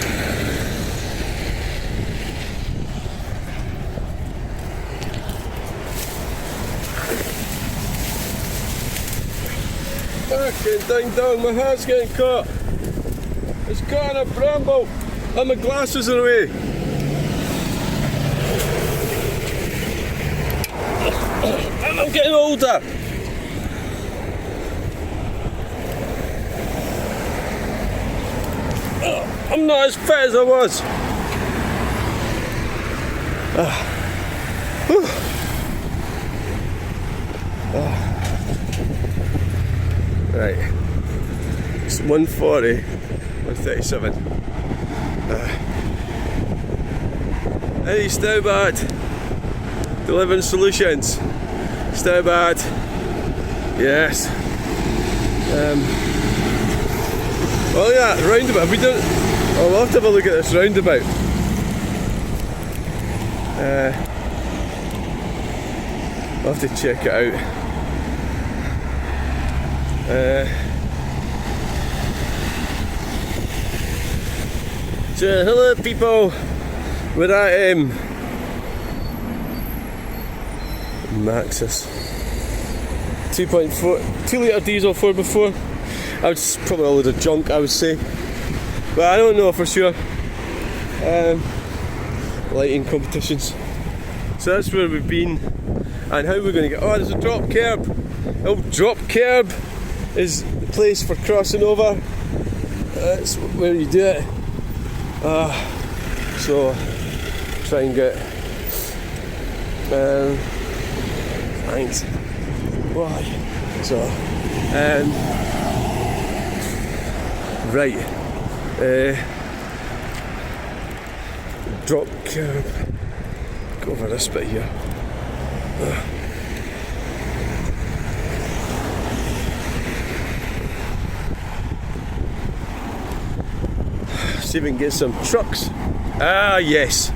Fucking ding dong, my hand's getting caught. It's caught in a bramble and my glasses are away. I'm getting older. I'm not as fit as I was. Right. It's 140, 137. Hey, Stowbart. Delivering solutions. Stowbart. Yes. Well, yeah, roundabout. Have we done? Oh, we'll have to have a look at this roundabout. I'll have to check it out. So, hello people. We're at Maxis. 2.4, 2 litre diesel 4x4. I would probably a load of junk, I would say, but I don't know for sure. Lighting competitions. So that's where we've been, and how we're going to get. Oh, there's a drop curb. Oh, drop curb is the place for crossing over. That's where you do it. So try and get. Thanks. Why? So. Right, drop curb, go over this bit here. See if we can get some trucks. Ah yes,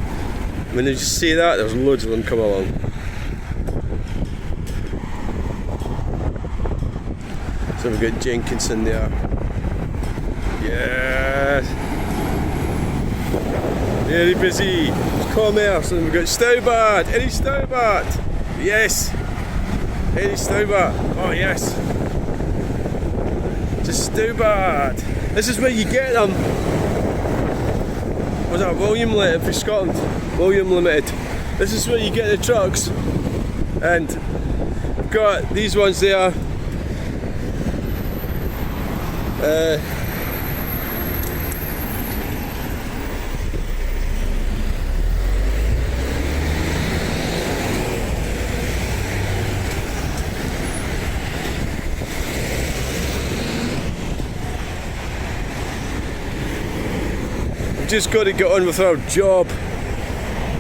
when you see that, there's loads of them come along. So we've got Jenkinson there. Yes. Very busy. There's commerce, and we've got Stowbart. Eddie Stowbart. Yes. Eddie Stowbart. Oh yes. Just Stowbart. This is where you get them. What's that? William Limited for Scotland. William Limited. This is where you get the trucks, and I've got these ones there. Just got to get on with our job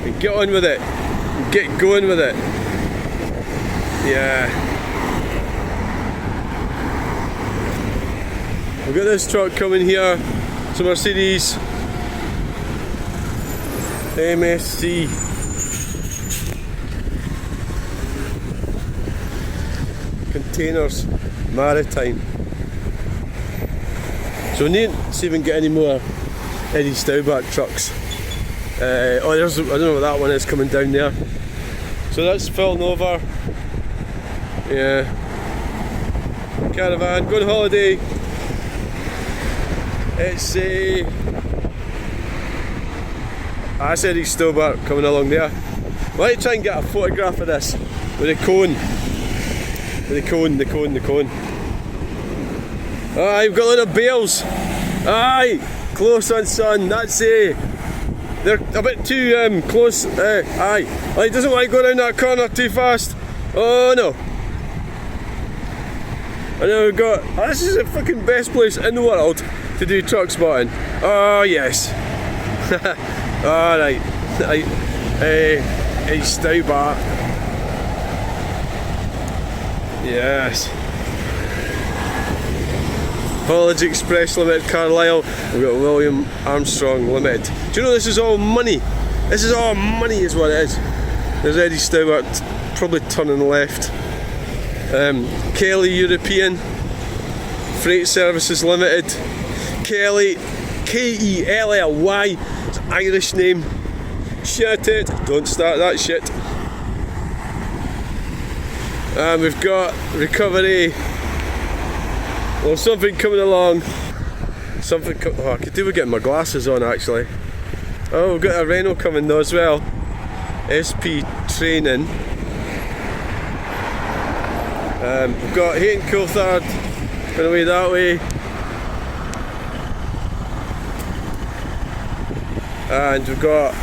and get on with it and get going with it. Yeah, we've got this truck coming here. It's a Mercedes MSC. Containers Maritime. So we need to see if we can get any more Eddie Stowbart trucks. Oh, there's, I don't know what that one is coming down there. So that's filling over. Yeah. Caravan, going holiday. It's that's Eddie Stowbart coming along there. I might try and get a photograph of this with the cone. With the cone. Aye, we've got a lot of bales. Aye. Close on, son. That's they're a bit too close. Aye, he doesn't want to go around that corner too fast. Oh no! I know we've got. Oh, this is the fucking best place in the world to do truck spotting. Oh yes. All right. Hey, Stowbart. Yes. Village Express Limited, Carlisle. We've got William Armstrong Limited. Do you know this is all money? This is all money is what it is. There's Eddie Stewart, probably turning left. Kelly European Freight Services Limited. Kelly, Kelly, it's an Irish name. Shut it, don't start that shit. And we've got Recovery. Well, something coming along. Oh, I could do with getting my glasses on actually. Oh, we've got a Renault coming though as well. SP Training. We've got Hayton Coulthard going away that way. And we've got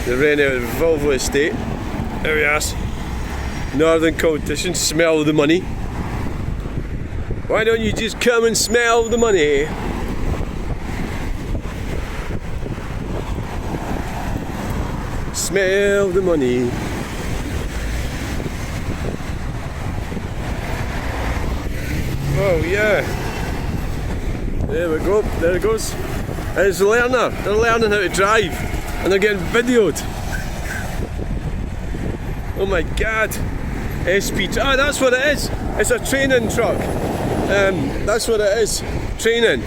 the Renault Volvo estate. There we are. Northern Competition, smell the money. Why don't you just come and smell the money? Smell the money. Oh yeah. There we go, there it goes. It's a learner, they're learning how to drive and they're getting videoed. Oh my god. SP, that's what it is. It's a training truck. That's what it is. Training.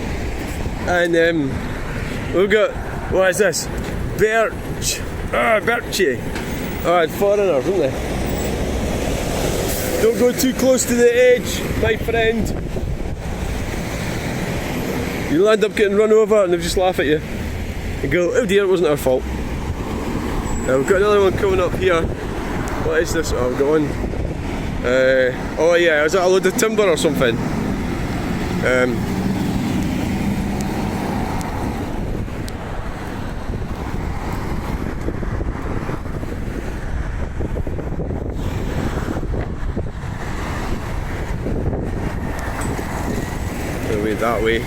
And we've got, what is this? Birchie. Alright, foreigners, aren't they? Don't go too close to the edge, my friend. You'll end up getting run over and they'll just laugh at you. And go, oh dear, it wasn't our fault. We've got another one coming up here. What is this? Oh, we've got one. Oh yeah, is that a load of timber or something? That way.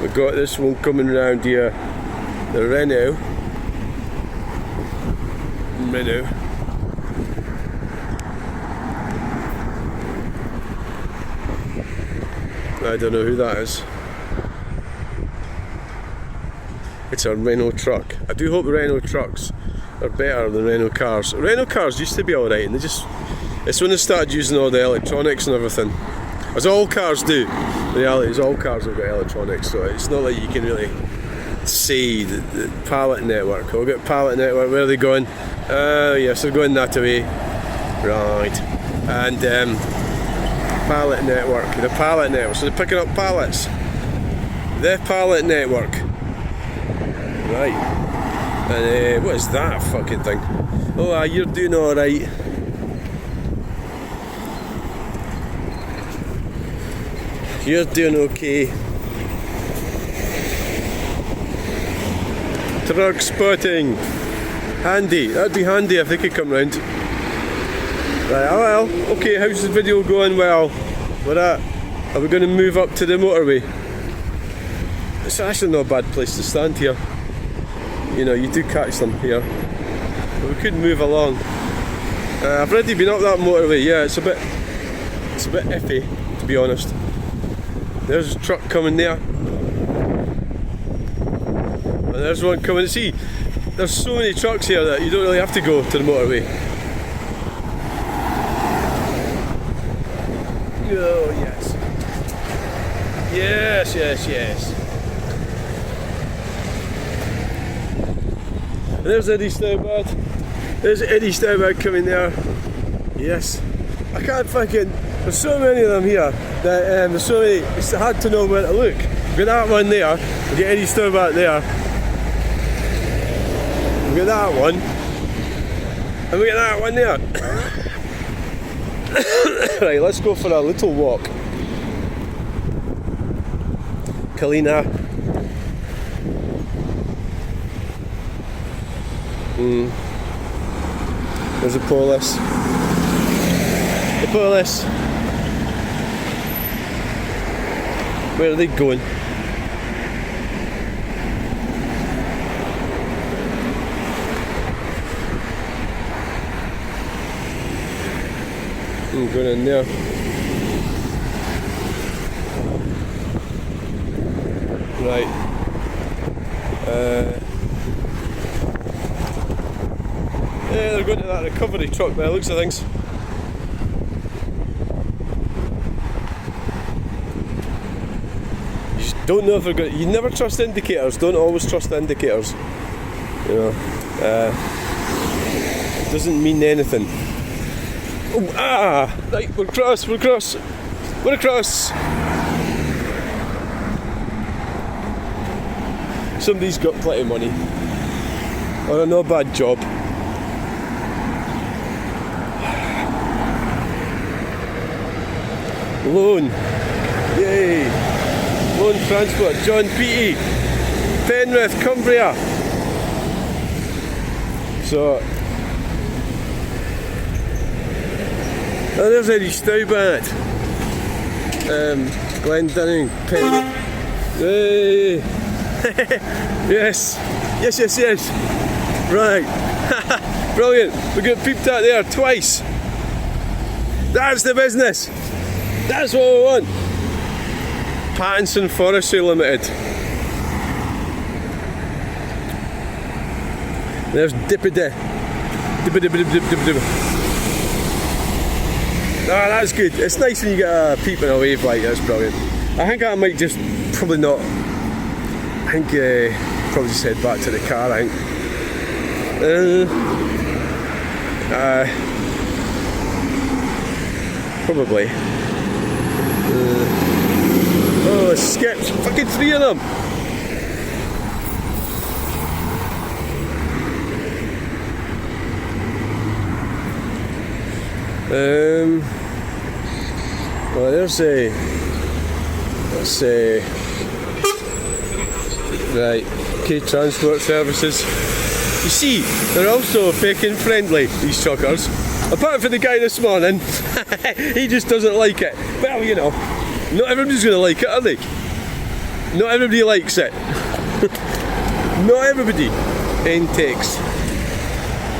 We've got this one coming round here, the Renault. I don't know who that is. It's a Renault truck. I do hope the Renault trucks are better than Renault cars. Renault cars used to be alright, and it's when they started using all the electronics and everything. As all cars do. The reality is all cars have got electronics, so it's not like you can really see the pallet network. We've got pallet network, where are they going? Yes, they're going that way. Right. And pallet network, the pallet network, so they're picking up pallets. The pallet network. Right. And what is that fucking thing? Oh, you're doing alright. You're doing okay. Truck spotting. Handy. That'd be handy if they could come round. Right, oh well. Okay, how's the video going? Well, we're at. Are we going to move up to the motorway? It's actually not a bad place to stand here. You know, you do catch them here. But we could move along. I've already been up that motorway. Yeah, it's a bit iffy, to be honest. There's a truck coming there. And there's one coming. See, there's so many trucks here that you don't really have to go to the motorway. Oh, yes. Yes, yes, yes. And there's Eddie Stewart. There's Eddie Stewart coming there. Yes. I can't fucking. There's so many of them here that there's so many. It's hard to know where to look. We've got that one there. We've got Eddie Stewart there. We've got that one. And we got that one there. Right, let's go for a little walk. Kalina. There's the police. The police. Where are they going? I'm going in there. Right. Yeah, they're going to that recovery truck by the looks of things. You just don't know if they're going to, you never trust indicators, don't always trust indicators. You know. It doesn't mean anything. Oh, right, we're across. We're across. Somebody's got plenty of money. Or a not bad job. Loan. Yay. Loan transport. John Peaty. Penrith, Cumbria. So. Oh, there's Eddie Stuybat. Glendunning, Penrith. Hey. Yes. Right. Brilliant. We got peeped out there twice. That's the business. That's what we want. Pattinson Forestry Limited. There's Dippity. Ah, that's good. It's nice when you get a peep and a wave like that's brilliant. I think I might just probably not. I think probably just head back to the car. I think. Probably. Oh, it skipped. Fucking 3 of them. Well, there's a. Let's say. Right. Okay, transport services. You see, they're also fucking friendly, these truckers. Apart from the guy this morning, he just doesn't like it. Well, you know, not everybody's going to like it, are they? Not everybody likes it. Not everybody. Intakes.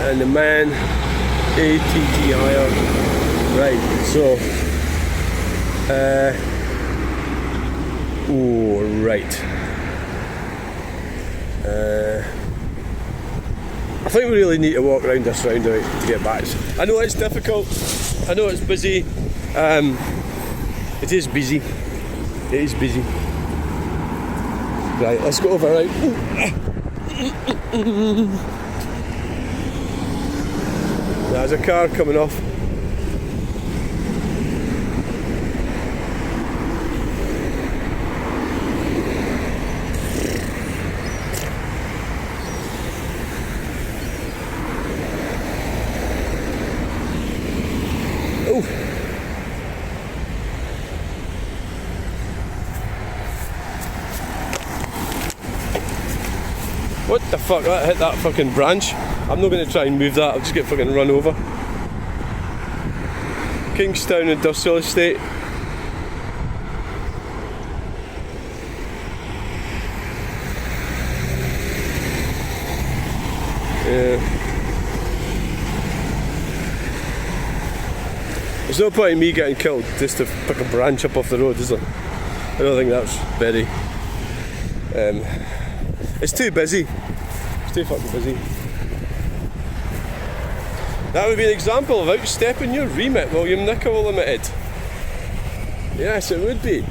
And the man, ATT hire. Right, so. Oh, right. I think we really need to walk around this roundabout to get back. I know it's difficult. I know it's busy. It is busy. It is busy. Right, let's go over right. There's a car coming off. What the fuck, that hit that fucking branch. I'm not going to try and move that, I'll just get fucking run over. Kingstown Industrial Estate. Yeah. There's no point in me getting killed just to pick a branch up off the road, is there? I don't think that's very... it's too busy. It's too fucking busy. That would be an example of outstepping your remit, William Nicol Limited. Yes, it would be.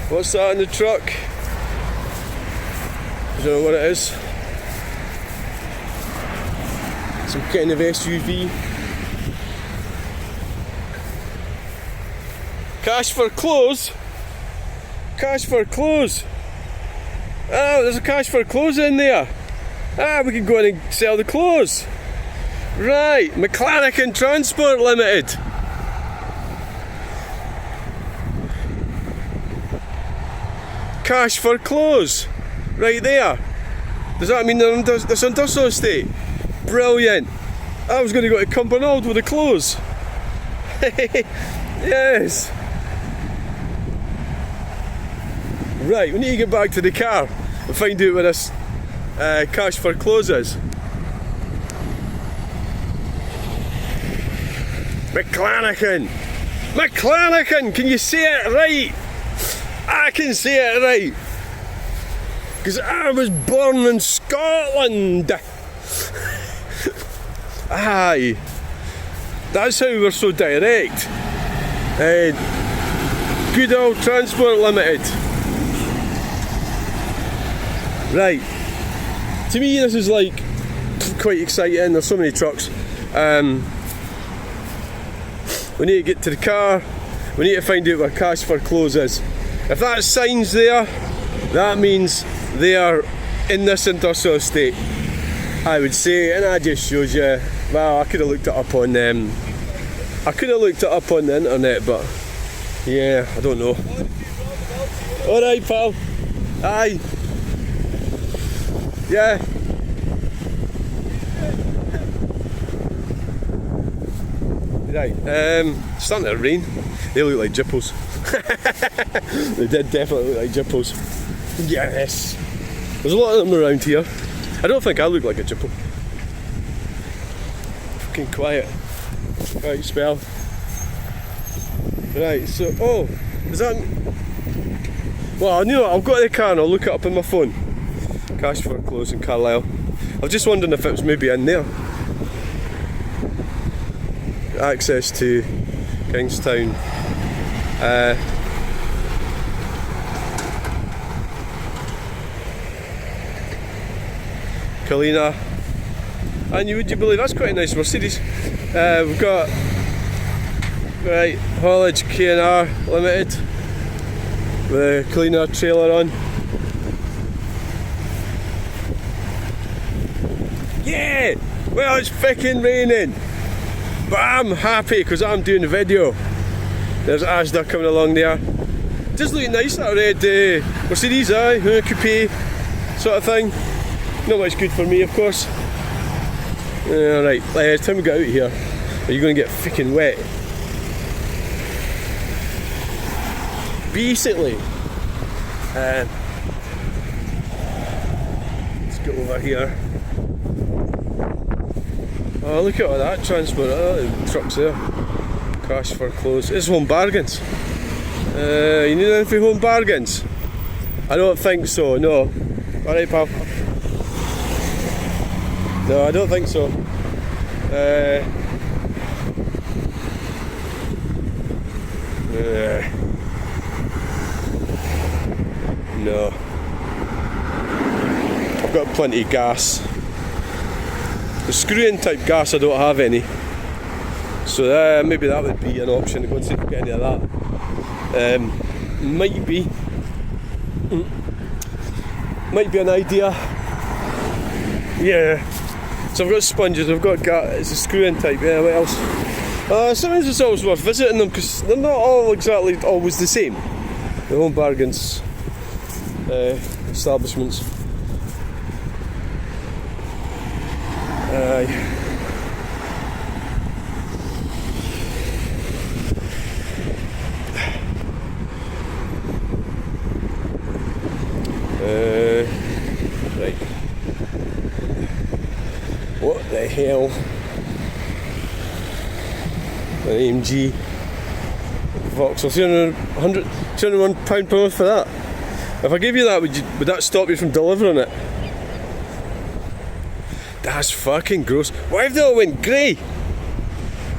What's that in the truck? I don't know what it is. Some kind of SUV. Cash for clothes. Cash for clothes. Oh, there's a cash for clothes in there. Ah, we can go in and sell the clothes. Right, McLaren Transport Limited. Cash for close. Right there. Does that mean they're in this industrial estate? Brilliant. I was going to go to Cumbernauld with the clothes. Yes. Right, we need to get back to the car and find out where this cash for clothes is. McLaren, can you see it right? I can see it right. Because I was born in Scotland. Aye. That's how we're so direct. Good old Transport Limited. Right. To me this is like quite exciting. There's so many trucks. We need to get to the car. We need to find out where cash for clothes is. If that sign's there, that means they are in this industrial estate, I would say, and that just shows you. Well, I could have looked it up on the internet, but yeah, I don't know. All right, pal. Aye. Yeah. Right. It's starting to rain. They look like jippos. They did definitely look like jippos. Yes. There's a lot of them around here. I don't think I look like a jippo. Fucking quiet. Right, spell. Right, so, oh, is that... Well, I knew it. I'll go to the car and I'll look it up on my phone. Cash for clothes in Carlisle. I was just wondering if it was maybe in there. Access to Kingstown. Kalina. And would you believe that's quite a nice Mercedes. We've got right Haulage K&R Limited with a Kalina trailer on. Yeah! Well, it's fucking raining, but I'm happy because I'm doing a video. There's Asda coming along there. Just looking nice, that red Mercedes, coupe sort of thing. Not much good for me, of course. Right, it's time we get out of here. Are you going to get fucking wet? Basically, let's get over here. Oh, look at all that transport, the trucks there. Cash for clothes. It's Home Bargains. You need anything for Home Bargains? I don't think so, no. Alright, pal. No, I don't think so. No. I've got plenty of gas. The screw-in type gas, I don't have any. So maybe that would be an option to go and see if we get any of that. Might be an idea. Yeah. So I've got sponges, I've got gas, it's a screw-in type, yeah, what else? Sometimes it's always worth visiting them because they're not all exactly always the same. The Home Bargains establishments. Right. What the hell? An AMG Vauxhall, £201 per month for that. If I gave you that, would that stop you from delivering it? That's fucking gross. Why have they all went grey?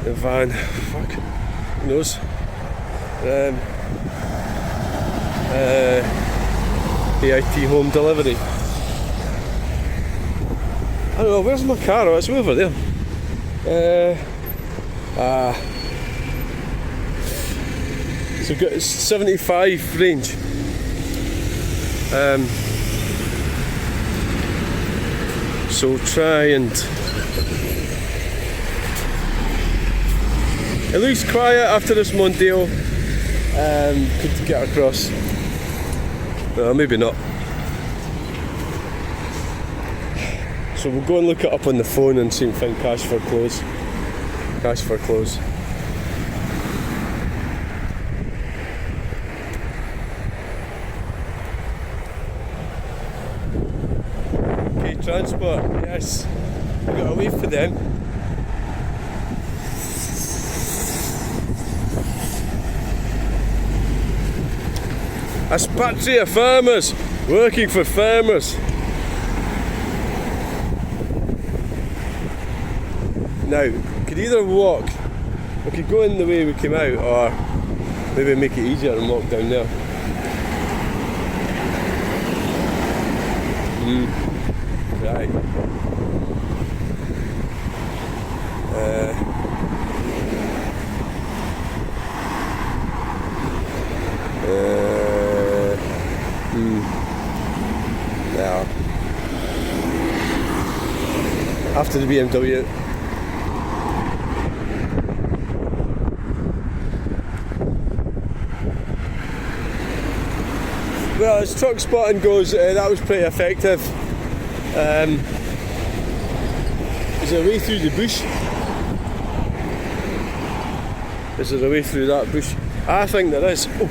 The van, fuck, who knows? AIT home delivery. I don't know, where's my car? Oh, it's over there. So we've got 75 range. So try and It looks quiet after this Mondeo. Could get across. Well, maybe not. So we'll go and look it up on the phone and see if we can find cash for clothes. Cash for clothes. Okay, transport, yes. We've got to wait for them. Expatriate farmers, working for farmers. Now, we could either walk, we could go in the way we came out, or maybe make it easier and walk down there. Right. Yeah. After the BMW. Well, as truck spotting goes, that was pretty effective. Is there a way through the bush? Is there a way through that bush? I think there is. Oh.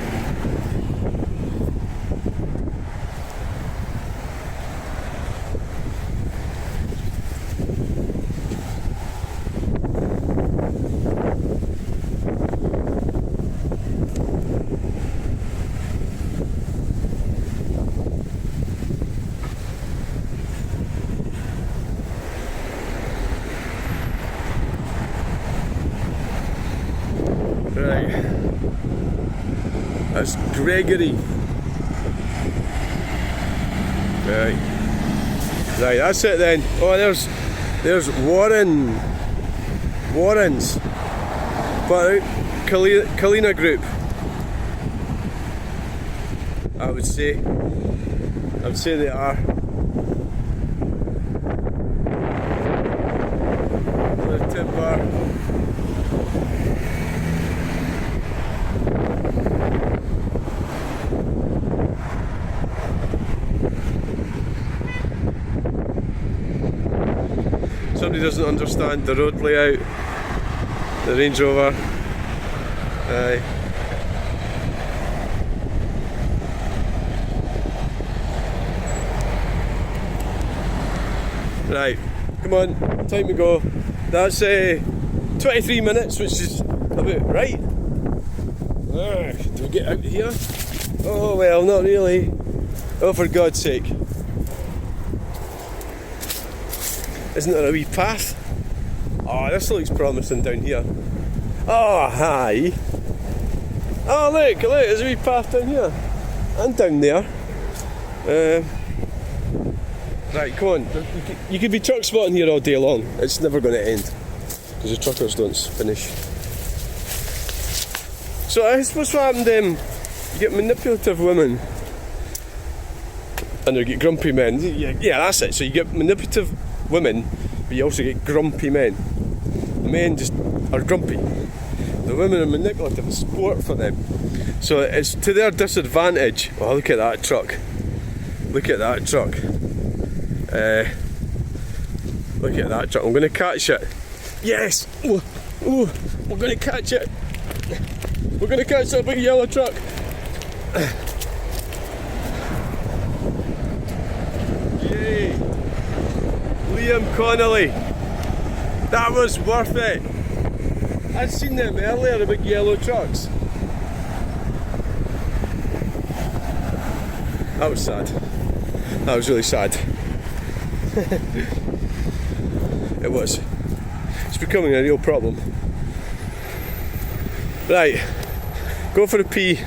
Right, that's Gregory. Right, that's it then. Oh, there's Warren's, but Kalina Group. I would say they are. There's timber. Somebody doesn't understand the road layout. The Range Rover. Aye. Right, come on, time to go. That's 23 minutes, which is about right. Do we get out of here? Oh well, not really. Oh, for God's sake. Isn't there a wee path? Oh, this looks promising down here. Oh, hi. Oh, look, there's a wee path down here. And down there. Right, come on. You could be truck spotting here all day long. It's never going to end. Because the truckers don't finish. So I suppose what happened, you get manipulative women. And you get grumpy men. Yeah, that's it. So you get manipulative women, but you also get grumpy men. The men just are grumpy. The women are manipulative. It's sport for them. So it's to their disadvantage. Oh, look at that truck. Look at that truck. Look at that truck. I'm going to catch it. Yes! Oh, we're going to catch it. We're going to catch that big yellow truck. Yay! Liam Connolly. That was worth it. I'd seen them earlier, the big yellow trucks. That was sad. That was really sad. It was. It's becoming a real problem. Right, go for a pee.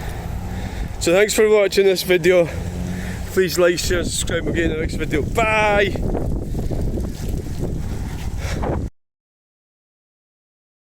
So thanks for watching this video. Please like, share, subscribe again in the next video. Bye!